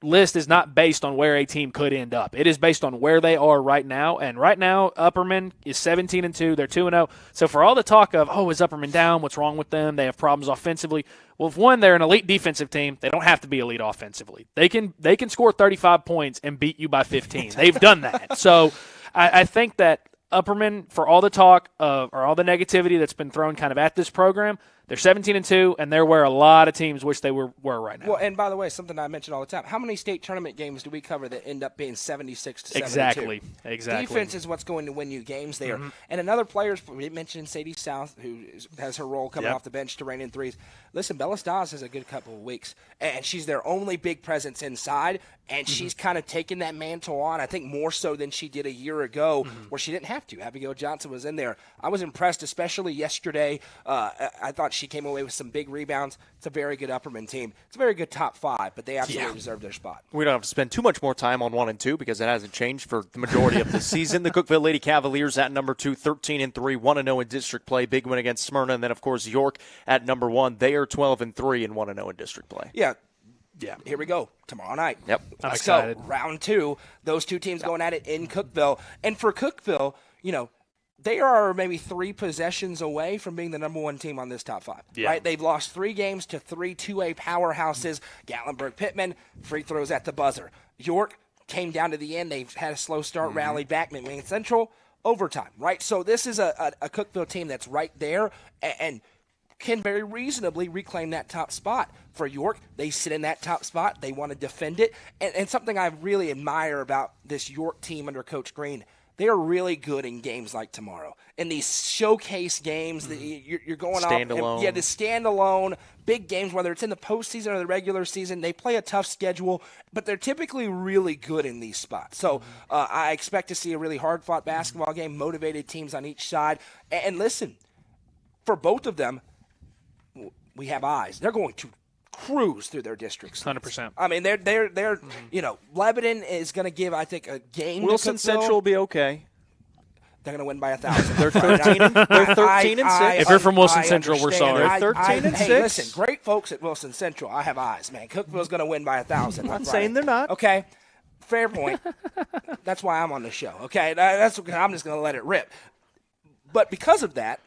list is not based on where a team could end up. It is based on where they are right now. And right now, Upperman is 17-2. They're 2-0. So for all the talk of, is Upperman down? What's wrong with them? They have problems offensively. Well, if one, they're an elite defensive team, they don't have to be elite offensively. They can score 35 points and beat you by 15. They've done that. So I think that Upperman, for all the talk or all the negativity that's been thrown kind of at this program, they're 17-2, and they're where a lot of teams wish they were right now. Well, and by the way, something I mention all the time, how many state tournament games do we cover that end up being 76-72? Exactly. Defense is what's going to win you games there. And another player, we mentioned Sadie South, who has her role coming off the bench to rain in threes. Listen, Bella Stas has a good couple of weeks, and she's their only big presence inside, and she's kind of taken that mantle on, I think more so than she did a year ago, where she didn't have to. Abigail Johnson was in there. I was impressed, especially yesterday. I thought she came away with some big rebounds. It's a very good Upperman team. It's a very good top 5, but they absolutely deserve their spot. We don't have to spend too much more time on 1 and 2 because it hasn't changed for the majority of the season. The Cookeville Lady Cavaliers at number 2, 13-3, 1-0 in district play. Big win against Smyrna. And then, of course, York at number 1. They are 12-3 and 1-0 in district play. Yeah, here we go. Tomorrow night. Yep. Let's excited. go. Round 2. Those two teams going at it in Cookeville. And for Cookeville, they are maybe 3 possessions away from being the number 1 team on this top 5. Yeah. Right? They've lost 3 games to 3 2A powerhouses. Gatlinburg-Pittman, free throws at the buzzer. York came down to the end. They've had a slow start, rallied back. McMain Central, overtime. Right? So this is a Cookeville team that's right there. And can very reasonably reclaim that top spot. For York, they sit in that top spot. They want to defend it. And something I really admire about this York team under Coach Green, they are really good in games like tomorrow. In these showcase games that you're going standalone. The standalone big games, whether it's in the postseason or the regular season, they play a tough schedule, but they're typically really good in these spots. So I expect to see a really hard-fought basketball game, motivated teams on each side. And listen, for both of them, we have eyes. They're going to cruise through their districts. 100%. I mean, they're Lebanon is going to give, I think, a game. Wilson Central will be okay. They're going to win by 1,000. They're 13 and 6. If you're from Wilson Central, we're sorry. They're 13 and 6. Hey, listen, great folks at Wilson Central. I have eyes, man. Cookville's going to win by 1,000. I'm not saying they're not. Okay, fair point. That's why I'm on the show. Okay, I'm just going to let it rip. But because of that,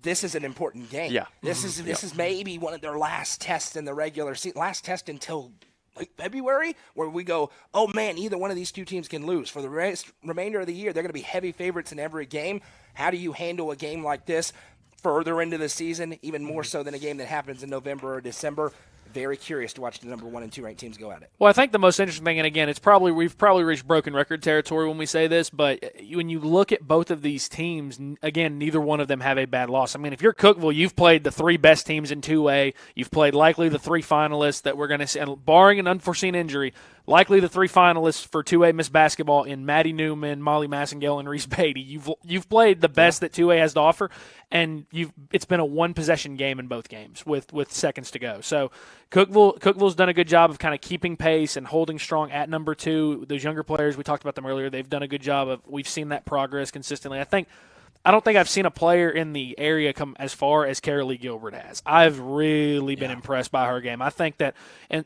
this is an important game. Yeah. This is maybe one of their last tests in the regular season. Last test until like February, where we go, oh man, either one of these two teams can lose. For the remainder of the year, they're going to be heavy favorites in every game. How do you handle a game like this further into the season, even more so than a game that happens in November or December? Very curious to watch the number 1 and 2 ranked teams go at it. Well, I think the most interesting thing, and again, we've probably reached broken record territory when we say this, but when you look at both of these teams, again, neither one of them have a bad loss. I mean, if you're Cookville, you've played the 3 best teams in 2A. You've played likely the 3 finalists that we're going to see, and barring an unforeseen injury, likely the 3 finalists for 2A Miss Basketball in Maddie Newman, Molly Massengale, and Reese Beatty. You've played the best that 2A has to offer, and it's been a one-possession game in both games with seconds to go. So Cookville's done a good job of kind of keeping pace and holding strong at number 2. Those younger players, we talked about them earlier, they've done a good job we've seen that progress consistently. I don't think I've seen a player in the area come as far as Carolee Gilbert has. I've really been impressed by her game. I think that, and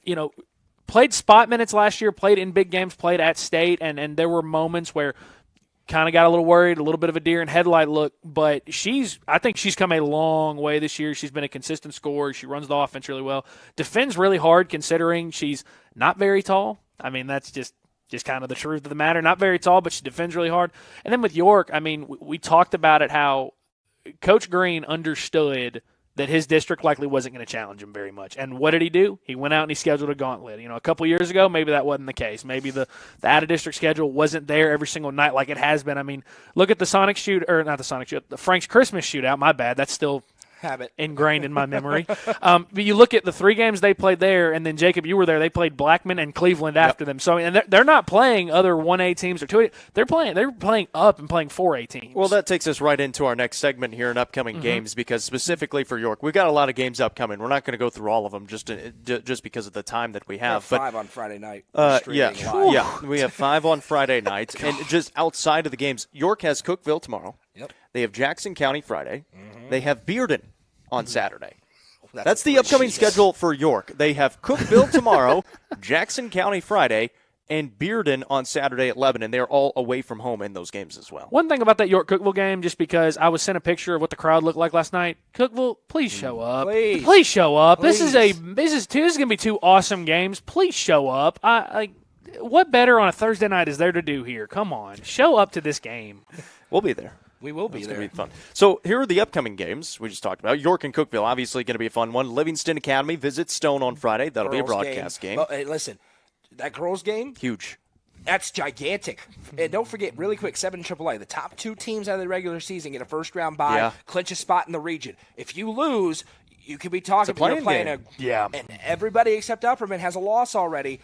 played spot minutes last year, played in big games, played at state, and there were moments where kind of got a little worried, a little bit of a deer in headlight look, but I think she's come a long way this year. She's been a consistent scorer. She runs the offense really well. Defends really hard considering she's not very tall. I mean, that's just kind of the truth of the matter. Not very tall, but she defends really hard. And then with York, I mean, we talked about it, how Coach Green understood that his district likely wasn't going to challenge him very much. And what did he do? He went out and he scheduled a gauntlet. A couple years ago, maybe that wasn't the case. Maybe the out-of-district schedule wasn't there every single night like it has been. I mean, look at the the Frank's Christmas shootout. My bad. That's still habit ingrained in my memory. But you look at the 3 games they played there, and then Jacob, you were there. They played Blackman and Cleveland after them. So and they're not playing other 1A teams or 2A. They're playing up and playing 4A teams. Well, that takes us right into our next segment here in upcoming games, because specifically for York, we've got a lot of games upcoming. We're not going to go through all of them just because of the time that we have. But 5 on Friday night. We have 5 on Friday night, and just outside of the games, York has Cookville tomorrow. Yep. They have Jackson County Friday. They have Bearden on Saturday. That's the upcoming schedule for York. They have Cookville tomorrow, Jackson County Friday, and Bearden on Saturday at Lebanon. They're all away from home in those games as well. One thing about that York-Cookville game, just because I was sent a picture of what the crowd looked like last night. Cookville, please show up. Please show up. Please. This is going to be 2 awesome games. Please show up. What better on a Thursday night is there to do here? Come on, show up to this game. We'll be there. We will be there. It's going to be fun. So here are the upcoming games we just talked about. York and Cookville, obviously going to be a fun one. Livingston Academy visits Stone on Friday. That'll be a broadcast game. Well, hey, listen, that girls game, huge. That's gigantic. And don't forget, really quick, 7 AAA, the top 2 teams out of the regular season get a first-round bye, clinch a spot in the region. If you lose, you could be talking about playing and everybody except Upperman has a loss already.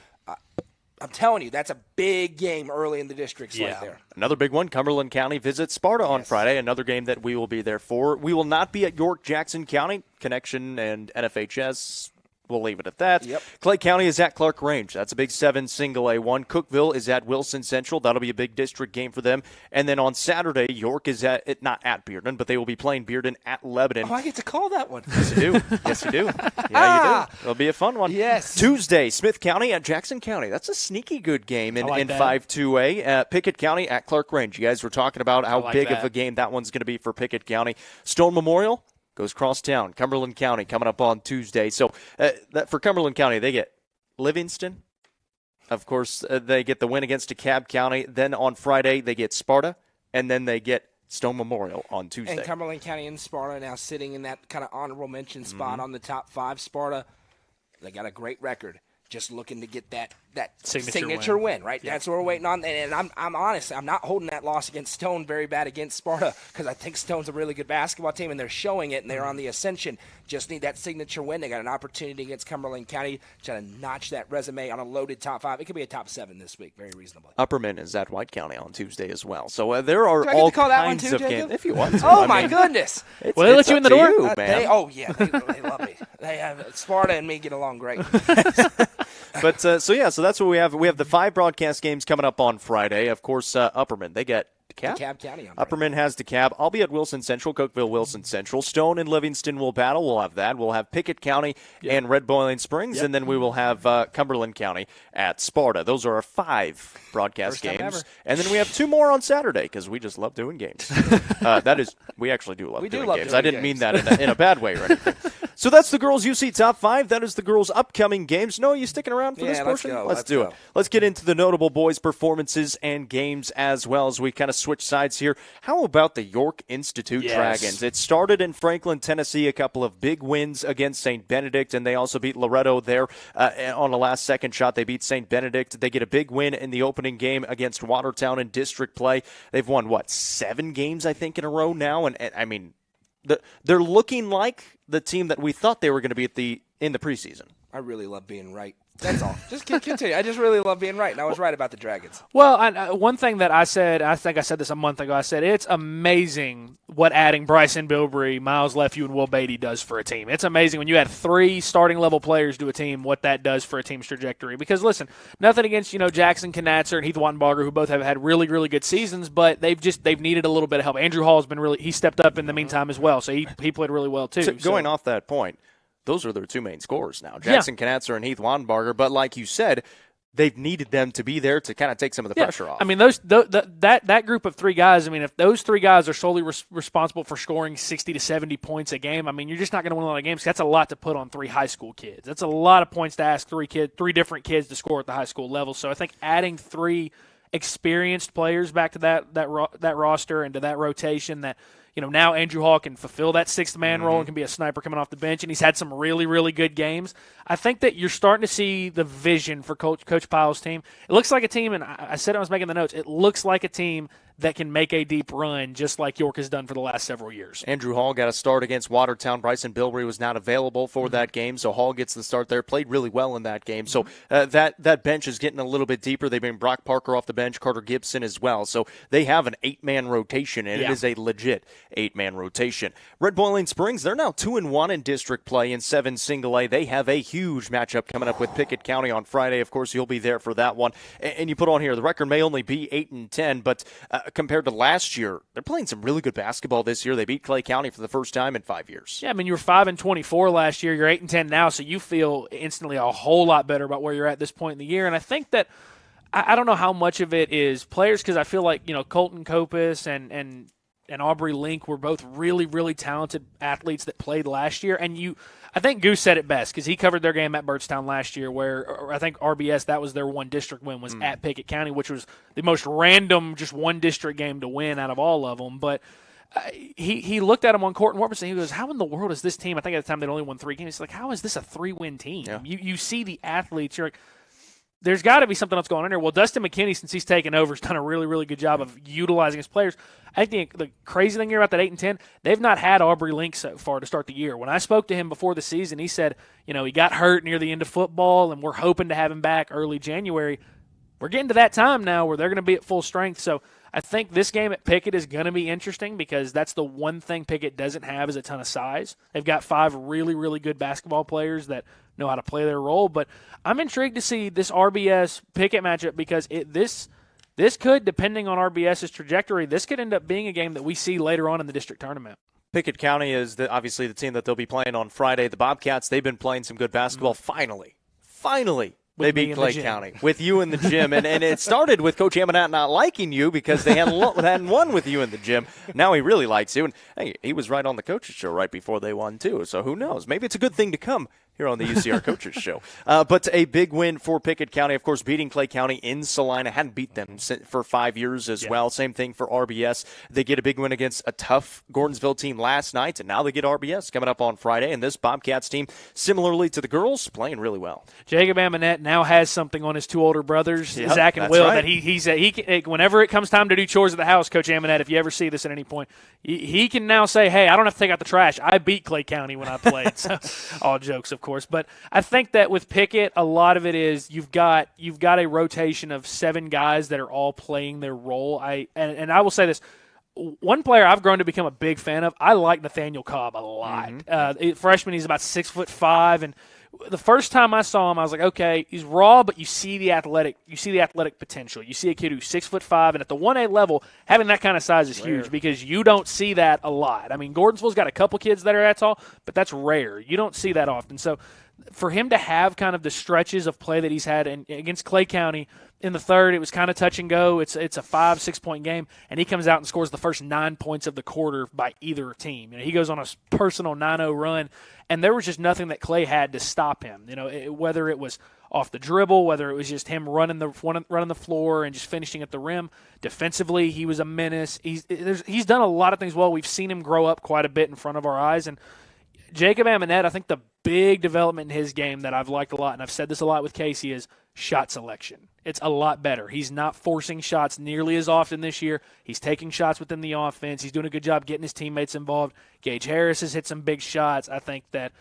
I'm telling you, that's a big game early in the districts right there. Another big one, Cumberland County visits Sparta on Friday, another game that we will be there for. We will not be at York Jackson County. Connection and NFHS, we'll leave it at that. Yep. Clay County is at Clark Range. That's a big 7 single A1. Cookville is at Wilson Central. That'll be a big district game for them. And then on Saturday, York is not at Bearden, but they will be playing Bearden at Lebanon. Oh, I get to call that one. Yes, you do. Yes, you do. Yeah, you do. It'll be a fun one. Yes. Tuesday, Smith County at Jackson County. That's a sneaky good game in 5-2A. Pickett County at Clark Range. You guys were talking about how big of a game that one's going to be for Pickett County. Stone Memorial goes crosstown. Cumberland County coming up on Tuesday. So for Cumberland County, they get Livingston. Of course, they get the win against DeKalb County. Then on Friday, they get Sparta. And then they get Stone Memorial on Tuesday. And Cumberland County and Sparta now sitting in that kind of honorable mention spot on the top 5. Sparta, they got a great record. Just looking to get that signature win, right? Yeah. That's what we're waiting on. And I'm honest, I'm not holding that loss against Stone very bad against Sparta because I think Stone's a really good basketball team and they're showing it and they're on the ascension. Just need that signature win. They got an opportunity against Cumberland County to notch that resume on a loaded top 5. It could be a top 7 this week, very reasonably. Upperman is at White County on Tuesday as well. So there are Do I all get to call that one kinds too, of Jacob? games. If you want to. Oh, my goodness. Will they let you in the door? Man. They love me. They have Sparta and me get along great. But so that's what we have. We have the 5 broadcast games coming up on Friday. Of course, Upperman, they get DeKalb. DeKalb County on Upperman has DeKalb. I'll be at Wilson Central, Cookeville Wilson Central. Stone and Livingston will battle. We'll have that. We'll have Pickett County and Red Boiling Springs, and then we will have Cumberland County at Sparta. Those are our 5 broadcast games. And then we have 2 more on Saturday because we just love doing games. We actually do love doing games. I didn't mean that in a bad way or anything. So that's the girls' UC Top 5. That is the girls' upcoming games. No, you sticking around for this portion? Let's do it. Let's get into the notable boys' performances and games as well as we kind of switch sides here. How about the York Institute Dragons? It started in Franklin, Tennessee, a couple of big wins against St. Benedict, and they also beat Loretto there on a last-second shot. They beat St. Benedict. They get a big win in the opening game against Watertown in district play. They've won, 7 games, I think, in a row now, and I mean, they're looking like the team that we thought they were going to be in the preseason. I really love being right. That's all. Just continue. I just really love being right, and I was right about the Dragons. Well, one thing that I said, I think I said this a month ago, I said it's amazing what adding Bryson Bilbrey, Miles Lefew, and Will Beatty does for a team. It's amazing when you add 3 starting-level players to a team, what that does for a team's trajectory. Because, listen, nothing against, Jackson Knatzer and Heath Wattenbarger, who both have had really, really good seasons, but they've needed a little bit of help. Andrew Hall has been he stepped up in the meantime as well, so he played really well too. So going off that point, those are their 2 main scorers now, Jackson Knatzer and Heath Wattenbarger. But like you said, they've needed them to be there to kind of take some of the pressure off. I mean, that group of 3 guys, I mean, if those 3 guys are solely responsible for scoring 60 to 70 points a game, I mean, you're just not going to win a lot of games. That's a lot to put on 3 high school kids. That's a lot of points to ask 3 different kids to score at the high school level. So I think adding 3 experienced players back to that roster and to that rotation that – now Andrew Hall can fulfill that 6th-man role and can be a sniper coming off the bench, and he's had some really, really good games. I think that you're starting to see the vision for Coach Pyle's team. It looks like a team, and I said I was making the notes, it looks like a team that can make a deep run just like York has done for the last several years. Andrew Hall got a start against Watertown. Bryson Bilbrey was not available for that game, so Hall gets the start there. Played really well in that game. So that bench is getting a little bit deeper. They bring Brock Parker off the bench, Carter Gibson as well. So they have an 8-man rotation, and it is a legit 8-man rotation. Red Boiling Springs, they're now 2-1 in district play in 7 single A. They have a huge matchup coming up with Pickett County on Friday. Of course, you'll be there for that one. And you put on here, the record may only be 8-10, but compared to last year, they're playing some really good basketball this year. They beat Clay County for the first time in 5 years. Yeah, I mean, you were 5-24 last year. You're 8-10 now, so you feel instantly a whole lot better about where you're at this point in the year. And I think that I don't know how much of it is players, because I feel like Colton Copus and Aubrey Link were both really, really talented athletes that played last year. And I think Goose said it best because he covered their game at Byrdstown last year where I think RBS, that was their one district win, was at Pickett County, which was the most random just one district game to win out of all of them. But he looked at him on court in Warburton and he goes, how in the world is this team? I think at the time they'd only won 3 games. He's like, how is this a 3-win team? Yeah. You see the athletes, you're like, there's got to be something else going on here. Well, Dustin McKinney, since he's taken over, has done a really, really good job of utilizing his players. I think the crazy thing here about that 8-10, they've not had Aubrey Link so far to start the year. When I spoke to him before the season, he said, he got hurt near the end of football, and we're hoping to have him back early January. We're getting to that time now where they're going to be at full strength. So I think this game at Pickett is going to be interesting because that's the one thing Pickett doesn't have is a ton of size. They've got 5 really, really good basketball players that know how to play their role. But I'm intrigued to see this RBS Pickett matchup because this could, depending on RBS's trajectory, this could end up being a game that we see later on in the district tournament. Pickett County is obviously the team that they'll be playing on Friday. The Bobcats, they've been playing some good basketball. Finally. They beat Clay County with you in the gym. And it started with Coach Amanat not liking you because they hadn't won with you in the gym. Now he really likes you. And, hey, he was right on the Coaches Show right before they won, too. So who knows? Maybe it's a good thing to come here on the UCR Coaches Show. But a big win for Pickett County, of course, beating Clay County in Salina. Hadn't beat them for 5 years as well. Same thing for RBS. They get a big win against a tough Gordonsville team last night, and now they get RBS coming up on Friday. And this Bobcats team, similarly to the girls, playing really well. Jacob Amonette now has something on his two older brothers, Zach and Will, that he can, whenever it comes time to do chores at the house, Coach Amonette, if you ever see this at any point, he can now say, hey, I don't have to take out the trash. I beat Clay County when I played. So, all jokes, of course. But I think that with Pickett, a lot of it is you've got a rotation of 7 guys that are all playing their role. And I will say this. One player I've grown to become a big fan of, I like Nathaniel Cobb a lot. Freshman, he's about 6'5", and the first time I saw him, I was like, okay, he's raw, but you see the athletic potential. You see a kid who's 6'5", and at the 1A level, having that kind of size is huge because you don't see that a lot. I mean, Gordonsville's got a couple kids that are that tall, but that's rare. You don't see that often. So for him to have kind of the stretches of play that he's had against Clay County in the third, it was kind of touch and go. It's a 5-6 point game, and he comes out and scores the first 9 points of the quarter by either team. He goes on a personal 9-0 run, and there was just nothing that Clay had to stop him. Whether it was off the dribble, whether it was just him running the floor and just finishing at the rim. Defensively, he was a menace. He's done a lot of things well. We've seen him grow up quite a bit in front of our eyes, and Jacob Amonette, I think the big development in his game that I've liked a lot, and I've said this a lot with Casey, is shot selection. It's a lot better. He's not forcing shots nearly as often this year. He's taking shots within the offense. He's doing a good job getting his teammates involved. Gage Harris has hit some big shots. I think that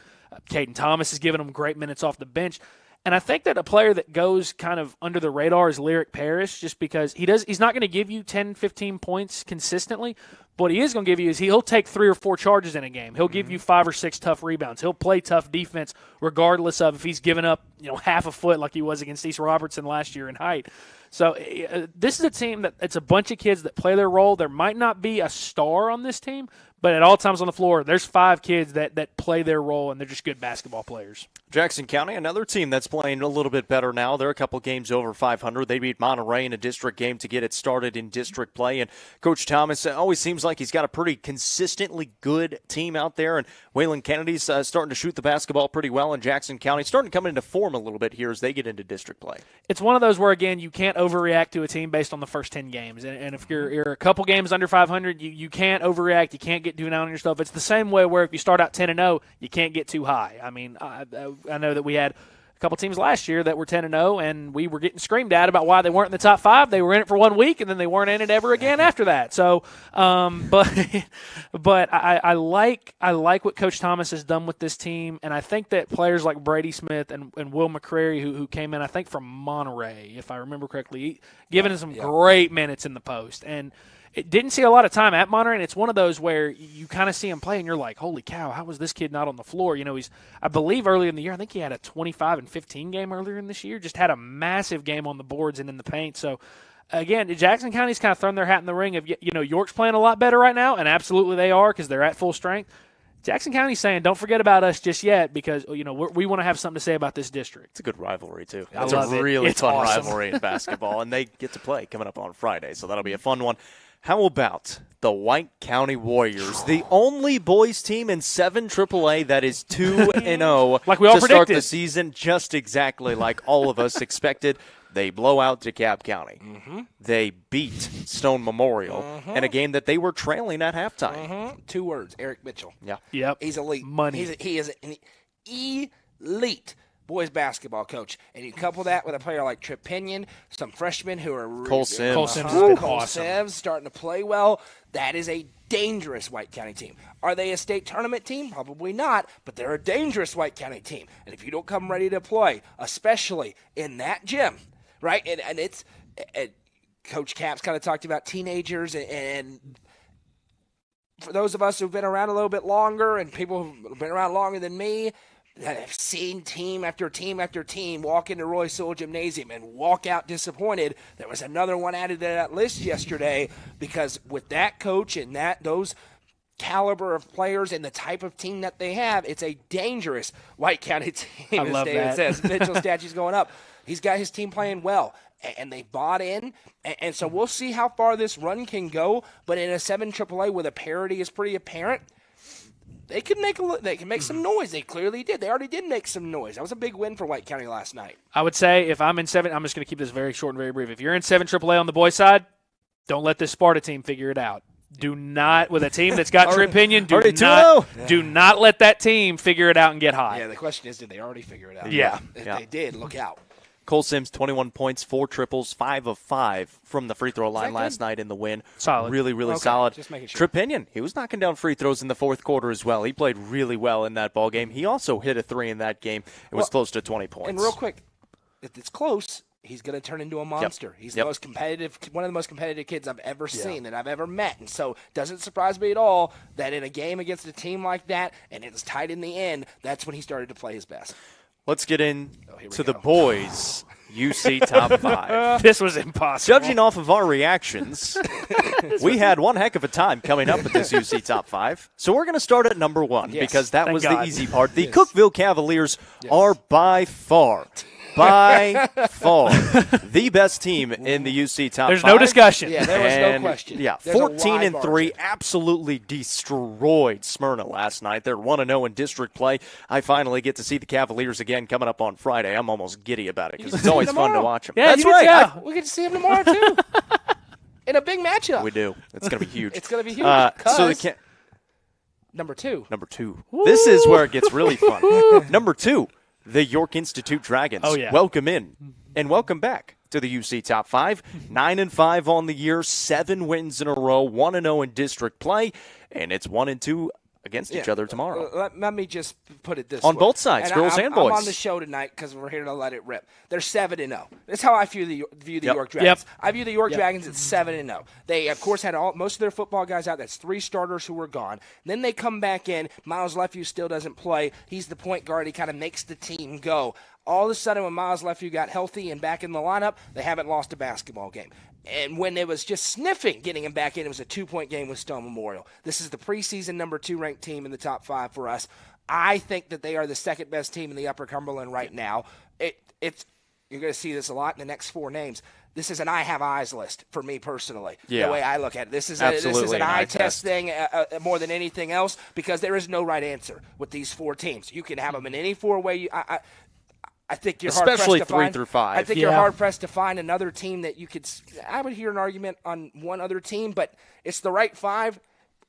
Caden Thomas has given him great minutes off the bench. And I think that a player that goes kind of under the radar is Lyric Parrish, just because he's not going to give you 10, 15 points consistently. But what he is going to give you is he'll take 3 or 4 charges in a game. He'll give you 5 or 6 tough rebounds. He'll play tough defense regardless of if he's given up half a foot like he was against East Robertson last year in height. So this is a team that it's a bunch of kids that play their role. There might not be a star on this team, but at all times on the floor, there's 5 kids that play their role, and they're just good basketball players. Jackson County, another team that's playing a little bit better now. They're a couple games over 500. They beat Monterey in a district game to get it started in district play. And Coach Thomas always seems like he's got a pretty consistently good team out there. And Waylon Kennedy's starting to shoot the basketball pretty well in Jackson County. Starting to come into form a little bit here as they get into district play. It's one of those where, again, you can't overreact to a team based on the first 10 games. And if you're a couple games under 500, you can't overreact. You can't get too down on yourself. It's the same way where if you start out 10-0, you can't get too high. I mean, I know that we had a couple teams last year that were 10-0, and we were getting screamed at about why they weren't in the top 5. They were in it for 1 week, and then they weren't in it ever again after that. So, but I like what Coach Thomas has done with this team, and I think that players like Brady Smith and Will McCrary, who came in, I think, from Monterey, if I remember correctly, giving him some great minutes in the post. And it didn't see a lot of time at Monterey, and it's one of those where you kind of see him play, and you're like, holy cow, how was this kid not on the floor? He's, I believe early in the year, I think he had a 25 and 15 game earlier in this year, just had a massive game on the boards and in the paint. So, again, Jackson County's kind of thrown their hat in the ring of, York's playing a lot better right now, and absolutely they are because they're at full strength. Jackson County's saying, don't forget about us just yet because, we want to have something to say about this district. It's a good rivalry, too. I It's love a it. really It's fun awesome. rivalry in basketball, and they get to play coming up on Friday, so that'll be a fun one. How about the White County Warriors, the only boys team in 7 AAA that is 2-0 like we all to start predicted. the season, just exactly like all of us expected. They blow out DeKalb County. They beat Stone Memorial in a game that they were trailing at halftime. 2 words, Eric Mitchell. Yeah. Yep. He's elite. Money. He is an elite boys basketball coach. And you couple that with a player like Trip Pinion, some freshmen who are Cole Sims. Cole Sims has been Cole awesome. Sims starting to play well. That is a dangerous White County team. Are they a state tournament team? Probably not, but they're a dangerous White County team. And if you don't come ready to play, especially in that gym, right? And it's Coach Capps kind of talked about teenagers and for those of us who've been around a little bit longer and people who've been around longer than me, that have seen team after team after team walk into Roy Sewell Gymnasium and walk out disappointed. There was another one added to that list yesterday because with that coach and those caliber of players and the type of team that they have, it's a dangerous White County team. I love David that. says. Mitchell statue's going up. He's got his team playing well, and they bought in. And so we'll see how far this run can go. But in a 7 AAA where the parity is pretty apparent, they can make some noise. They clearly did. They already did make some noise. That was a big win for White County last night. I would say if I'm in 7, I'm just going to keep this very short and very brief. If you're in 7 AAA on the boys' side, don't let this Sparta team figure it out. Do not, with a team that's got Trip Pinion, do not let that team figure it out and get high. Yeah, the question is, did they already figure it out? Yeah. If they did, look out. Cole Sims, 21 points, 4 triples, 5 of 5 from the free throw line last night in the win. Solid. Really, really Okay, solid. just making sure. Trip Pinion, he was knocking down free throws in the fourth quarter as well. He played really well in that ball game. He also hit a 3 in that game. It was close to 20 points. And real quick, if it's close, he's going to turn into a monster. He's the most competitive, one of the most competitive kids I've ever seen, that I've ever met. And so it doesn't surprise me at all that in a game against a team like that, and it was tight in the end, that's when he started to play his best. Let's get in here we to the go. boys' UC Top 5. This was impossible. Judging off of our reactions, we had one heck of a time coming up with this UC Top 5. So we're going to start at number 1 because that Thank was God. the easy part. The Cookeville Cavaliers are by far, the best team in the UC Top 5. There's no discussion. Yeah, there was no question. Yeah, There's a 14-3, wide absolutely destroyed Smyrna last night. They're 1-0 in district play. I finally get to see the Cavaliers again coming up on Friday. I'm almost giddy about it because it's always fun to watch them. Yeah, That's you right. get to- We get to see him tomorrow, too. In a big matchup. We do. It's going to be huge. It's going to be huge. So the 'cause number 2. Number 2. This is where it gets really fun. Number 2, the York Institute Dragons. Oh, yeah. Welcome in and welcome back to the UC Top 5. 9-5 on the year, 7 wins in a row, 1-0 in district play, and it's 1-2 against each other tomorrow. Let me just put it this On way. both sides, girls and boys. I'm on the show tonight because we're here to let it rip. They're 7-0. That's how I view the Yep. York Dragons. I view the York Dragons at 7-0. They, of course, had most of their football guys out. That's 3 starters who were gone. Then they come back in. Miles Lefew still doesn't play. He's the point guard. He kind of makes the team go. All of a sudden, when Miles Lefew got healthy and back in the lineup, they haven't lost a basketball game. And when it was just sniffing getting him back in, it was a 2-point game with Stone Memorial. This is the preseason number 2 ranked team in the top 5 for us. I think that they are the second best team in the Upper Cumberland right now. It's you're going to see this a lot in the next 4 names. This is an I have eyes list for me personally. Yeah. The way I look at it, this is Absolutely an an eye eye test thing more than anything else because there is no right answer with these 4 teams. You can have them in any 4 way. I think you're Especially hard-pressed to 3 find, through 5. I think you're hard-pressed to find another team that you could – I would hear an argument on one other team, but it's the right 5.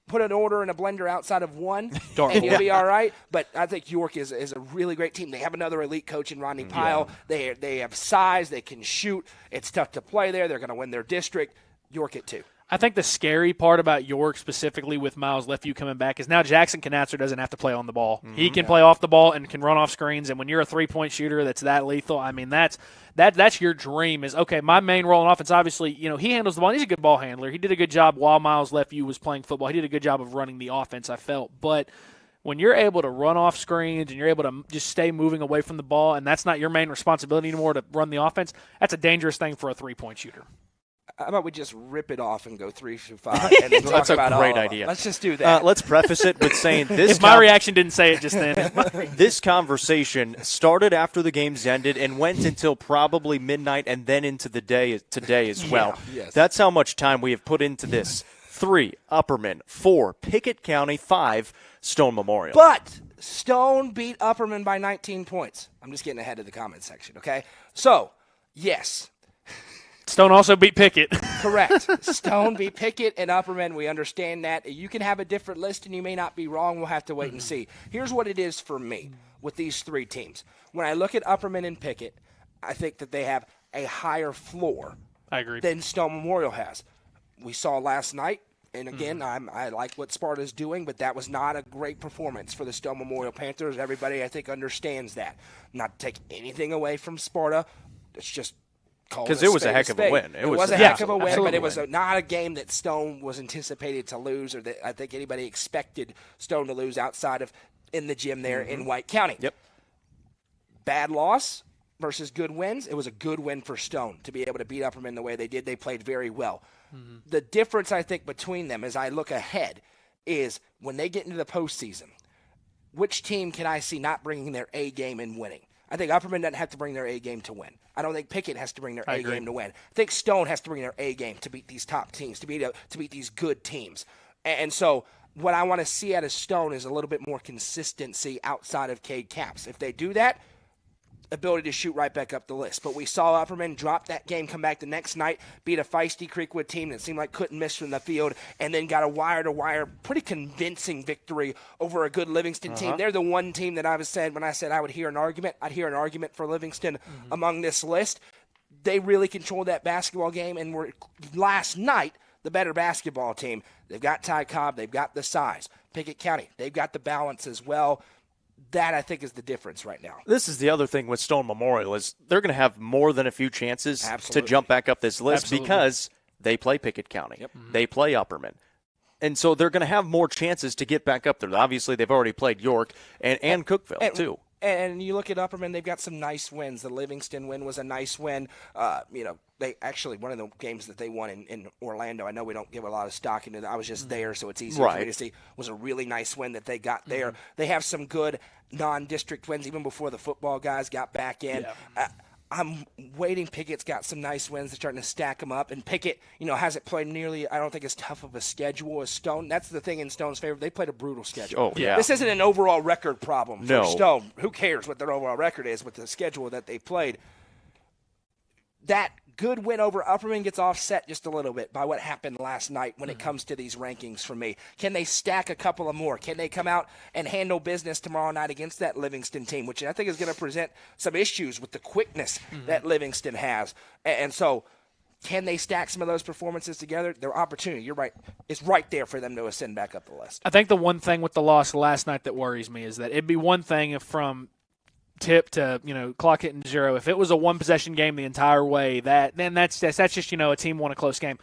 Put an order in a blender outside of 1, and you'll be all right. But I think York is a really great team. They have another elite coach in Rodney Pyle. They have size. They can shoot. It's tough to play there. They're going to win their district. York at 2. I think the scary part about York specifically with Miles Lefew coming back is now Jackson Knatzer doesn't have to play on the ball. Mm-hmm. He can play off the ball and can run off screens. And when you're a 3-point shooter that's that lethal, I mean, that's your dream is, okay, my main role in offense, obviously, he handles the ball. He's a good ball handler. He did a good job while Miles Lefew was playing football. He did a good job of running the offense, I felt. But when you're able to run off screens and you're able to just stay moving away from the ball and that's not your main responsibility anymore to run the offense, that's a dangerous thing for a 3-point shooter. How about we just rip it off and go 3 through 5 and then talk That's a about all great of them? idea. Let's just do that. Let's preface it with saying this. If my reaction didn't say it just then. This conversation started after the games ended and went until probably midnight and then into the day today as well. Yes. That's how much time we have put into this. 3, Upperman. 4, Pickett County. 5, Stone Memorial. But Stone beat Upperman by 19 points. I'm just getting ahead of the comment section, okay? So, yes. Stone also beat Pickett. Correct. Stone beat Pickett and Upperman. We understand that. You can have a different list, and you may not be wrong. We'll have to wait and see. Here's what it is for me with these 3 teams. When I look at Upperman and Pickett, I think that they have a higher floor I agree. than Stone Memorial has. We saw last night, and again, I like what Sparta's doing, but that was not a great performance for the Stone Memorial Panthers. Everybody, I think, understands that. Not to take anything away from Sparta. It's just because it was a heck of a win. It was a heck of a win, but it was not a game that Stone was anticipated to lose or that I think anybody expected Stone to lose outside of in the gym there in White County. Yep. Bad loss versus good wins. It was a good win for Stone to be able to beat Upperman the way they did. They played very well. Mm-hmm. The difference, I think, between them as I look ahead is when they get into the postseason, which team can I see not bringing their A game and winning? I think Upperman doesn't have to bring their A game to win. I don't think Pickett has to bring their A game to win. I think Stone has to bring their A game to beat these top teams, to beat these good teams. And so what I want to see out of Stone is a little bit more consistency outside of Cade Caps. If they do that, ability to shoot right back up the list. But we saw Upperman drop that game, come back the next night, beat a feisty Creekwood team that seemed like couldn't miss from the field, and then got a wire-to-wire, pretty convincing victory over a good Livingston team. They're the one team that when I said I would hear an argument, I'd hear an argument for Livingston among this list. They really controlled that basketball game and were, last night, the better basketball team. They've got Ty Cobb. They've got the size. Pickett County, they've got the balance as well. That, I think, is the difference right now. This is the other thing with Stone Memorial is they're going to have more than a few chances to jump back up this list because they play Pickett County. Yep. They play Upperman. And so they're going to have more chances to get back up there. Obviously, they've already played York and Cookeville, too. And you look at Upperman, they've got some nice wins. The Livingston win was a nice win. They actually, one of the games that they won in Orlando, I know we don't give a lot of stock into that. I was just there, so it's easy for me to see, was a really nice win that they got there. They have some good non-district wins even before the football guys got back in. Yeah. I'm waiting. Pickett's got some nice wins. They're starting to stack them up. And Pickett, hasn't played nearly, I don't think, as tough of a schedule as Stone. That's the thing in Stone's favor. They played a brutal schedule. Oh, yeah. This isn't an overall record problem for Stone. Who cares what their overall record is with the schedule that they played? That good win over Upperman gets offset just a little bit by what happened last night when it comes to these rankings for me. Can they stack a couple of more? Can they come out and handle business tomorrow night against that Livingston team, which I think is going to present some issues with the quickness that Livingston has. And so can they stack some of those performances together? Their opportunity, you're right, is right there for them to ascend back up the list. I think the one thing with the loss last night that worries me is that it'd be one thing if from tip to clock hitting 0. If it was a one possession game the entire way, then that's just a team won a close game.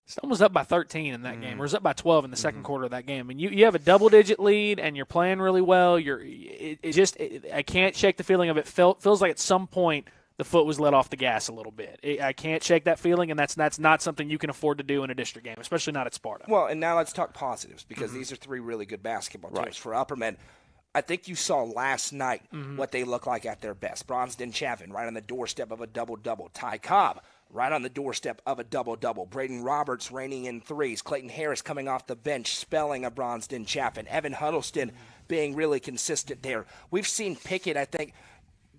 Stone was up by 13 in that game, or was up by 12 in the second quarter of that game. And you have a double digit lead and you're playing really well. I can't shake the feeling of it. Feels like at some point the foot was let off the gas a little bit. I can't shake that feeling, and that's not something you can afford to do in a district game, especially not at Sparta. Well, and now let's talk positives because these are three really good basketball teams for Upperman. I think you saw last night what they look like at their best. Bronson Chapin right on the doorstep of a double-double. Ty Cobb right on the doorstep of a double-double. Braden Roberts reigning in threes. Clayton Harris coming off the bench, spelling a Bronson Chapin. Evan Huddleston being really consistent there. We've seen Pickett, I think,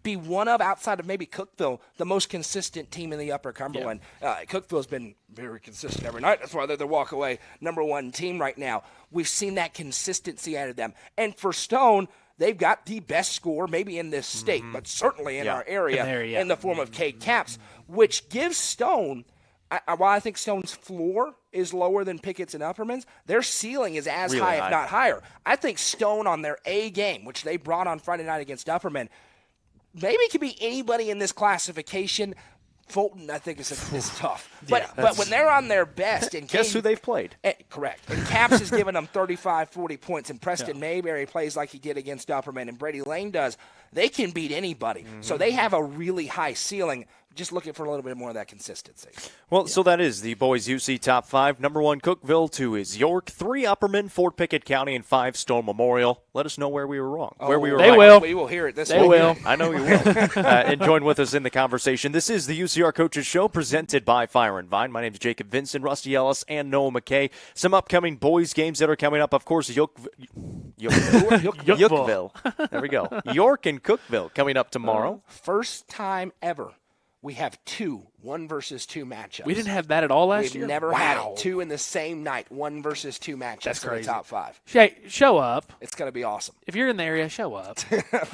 be one of, outside of maybe Cookeville, the most consistent team in the Upper Cumberland. Cookeville's been very consistent every night. That's why they're the walk-away number one team right now. We've seen that consistency out of them. And for Stone, they've got the best score maybe in this state, but certainly in our area in the form of Cade Caps, which gives Stone, while I think Stone's floor is lower than Pickett's and Upperman's, their ceiling is as really high, if not higher. I think Stone on their A game, which they brought on Friday night against Upperman, maybe it could be anybody in this classification. Fulton, I think, is tough. But when they're on their best. And guess who they've played? Correct. And Caps has given them 35, 40 points, and Preston Mayberry plays like he did against Upperman, and Brady Lane does. They can beat anybody. So they have a really high ceiling. Just looking for a little bit more of that consistency. Well, so that is the boys UC top 5. Number 1, Cookeville. 2 is York. 3, Upperman. 4, Pickett County. And 5, Stone Memorial. Let us know where we were wrong. Where we were they right. will. We will hear it this They week. will. I know you will. And join with us in the conversation. This is the UCR Coaches Show presented by Fire and Vine. My name is Jacob Vincent, Rusty Ellis, and Noah McKay. Some upcoming boys games that are coming up. Of course, Yorkville. There we go. York and Cookeville coming up tomorrow. First time ever we have 2 1-versus-2 matchups. We didn't have that at all last year? We've never had it. 2 in the same night, 1-versus-2 matchups. That's crazy. In the top 5. Show up. It's going to be awesome. If you're in the area, show up.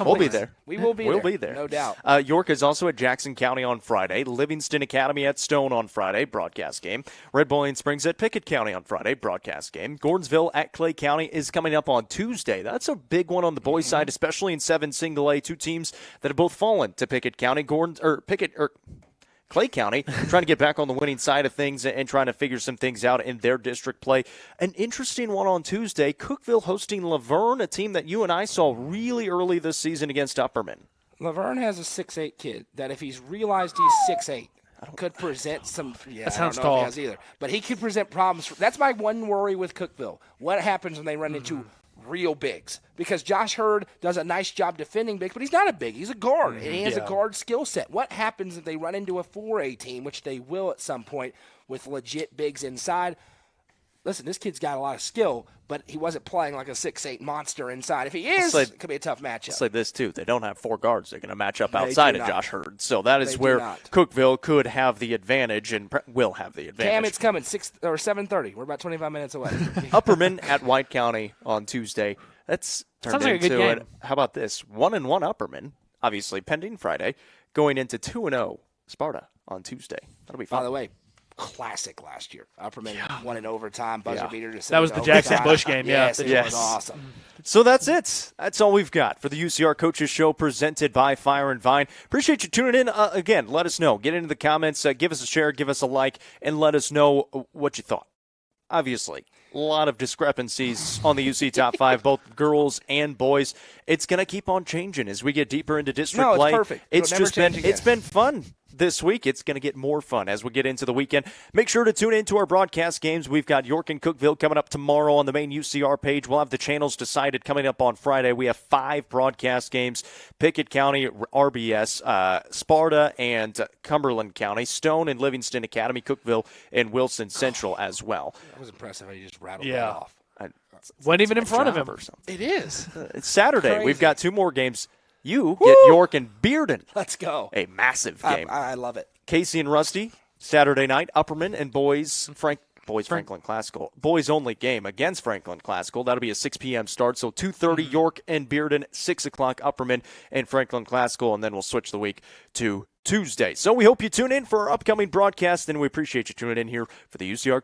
We'll be there. We will be there. We'll be there. No doubt. York is also at Jackson County on Friday. Livingston Academy at Stone on Friday, broadcast game. Red Boiling Springs at Pickett County on Friday, broadcast game. Gordonsville at Clay County is coming up on Tuesday. That's a big one on the boys' side, especially in 7 single A. 2 teams that have both fallen to Pickett County. Clay County trying to get back on the winning side of things and trying to figure some things out in their district play. An interesting one on Tuesday, Cookeville hosting Laverne, a team that you and I saw really early this season against Upperman. Laverne has a 6'8" kid that if he's realized he's 6'8", could present some – that sounds I don't know tall. if he has either. But he could present problems. That's my one worry with Cookeville. What happens when they run into real bigs? Because Josh Hurd does a nice job defending big, but he's not a big. He's a guard, and he has a guard skill set. What happens if they run into a 4A team, which they will at some point, with legit bigs inside? listen, this kid's got a lot of skill, but he wasn't playing like a 6'8" monster inside. If he is, it could be a tough matchup. It's like this, too. They don't have 4 guards they're going to match up They outside do of not. Josh Hurd. So that is They do where not. Cookeville could have the advantage and will have the advantage. Cam, it's coming 6 or 7:30. We're about 25 minutes away. Upperman at White County on Tuesday. That's turned Sounds like a good into game. it. How about this? 1-1 Upperman, obviously pending Friday, going into 2-0 Sparta on Tuesday. That'll be fun. By the way, classic last year. Upperman won in overtime, buzzer Yeah. beater. That was the Jackson Bush game, yeah. Yes, it Yes. was awesome. So that's it. That's all we've got for the UCR Coaches Show presented by Fire and Vine. Appreciate you tuning in. Again, let us know. Get into the comments. Give us a share. Give us a like. And let us know what you thought. Obviously, a lot of discrepancies on the UC Top 5, both girls and boys. It's going to keep on changing as we get deeper into district No, it's play. perfect. It'll never change again. It's been fun this week. It's going to get more fun as we get into the weekend. Make sure to tune into our broadcast games. We've got York and Cookeville coming up tomorrow on the main UCR page. We'll have the channels decided coming up on Friday. We have 5 broadcast games: Pickett County, RBS, Sparta, and Cumberland County, Stone and Livingston Academy, Cookeville, and Wilson Central as well. That was impressive how you just rattled Yeah. that off. Wasn't even in front of him. Or something. It is. It's Saturday. Crazy. We've got 2 more games. You get York and Bearden. Let's go. A massive game. I love it. Casey and Rusty, Saturday night. Upperman and boys Franklin Classical. Boys only game against Franklin Classical. That'll be a 6 p.m. start. So 2:30 York and Bearden, 6 o'clock Upperman and Franklin Classical, and then we'll switch the week to Tuesday. So we hope you tune in for our upcoming broadcast, and we appreciate you tuning in here for the UCR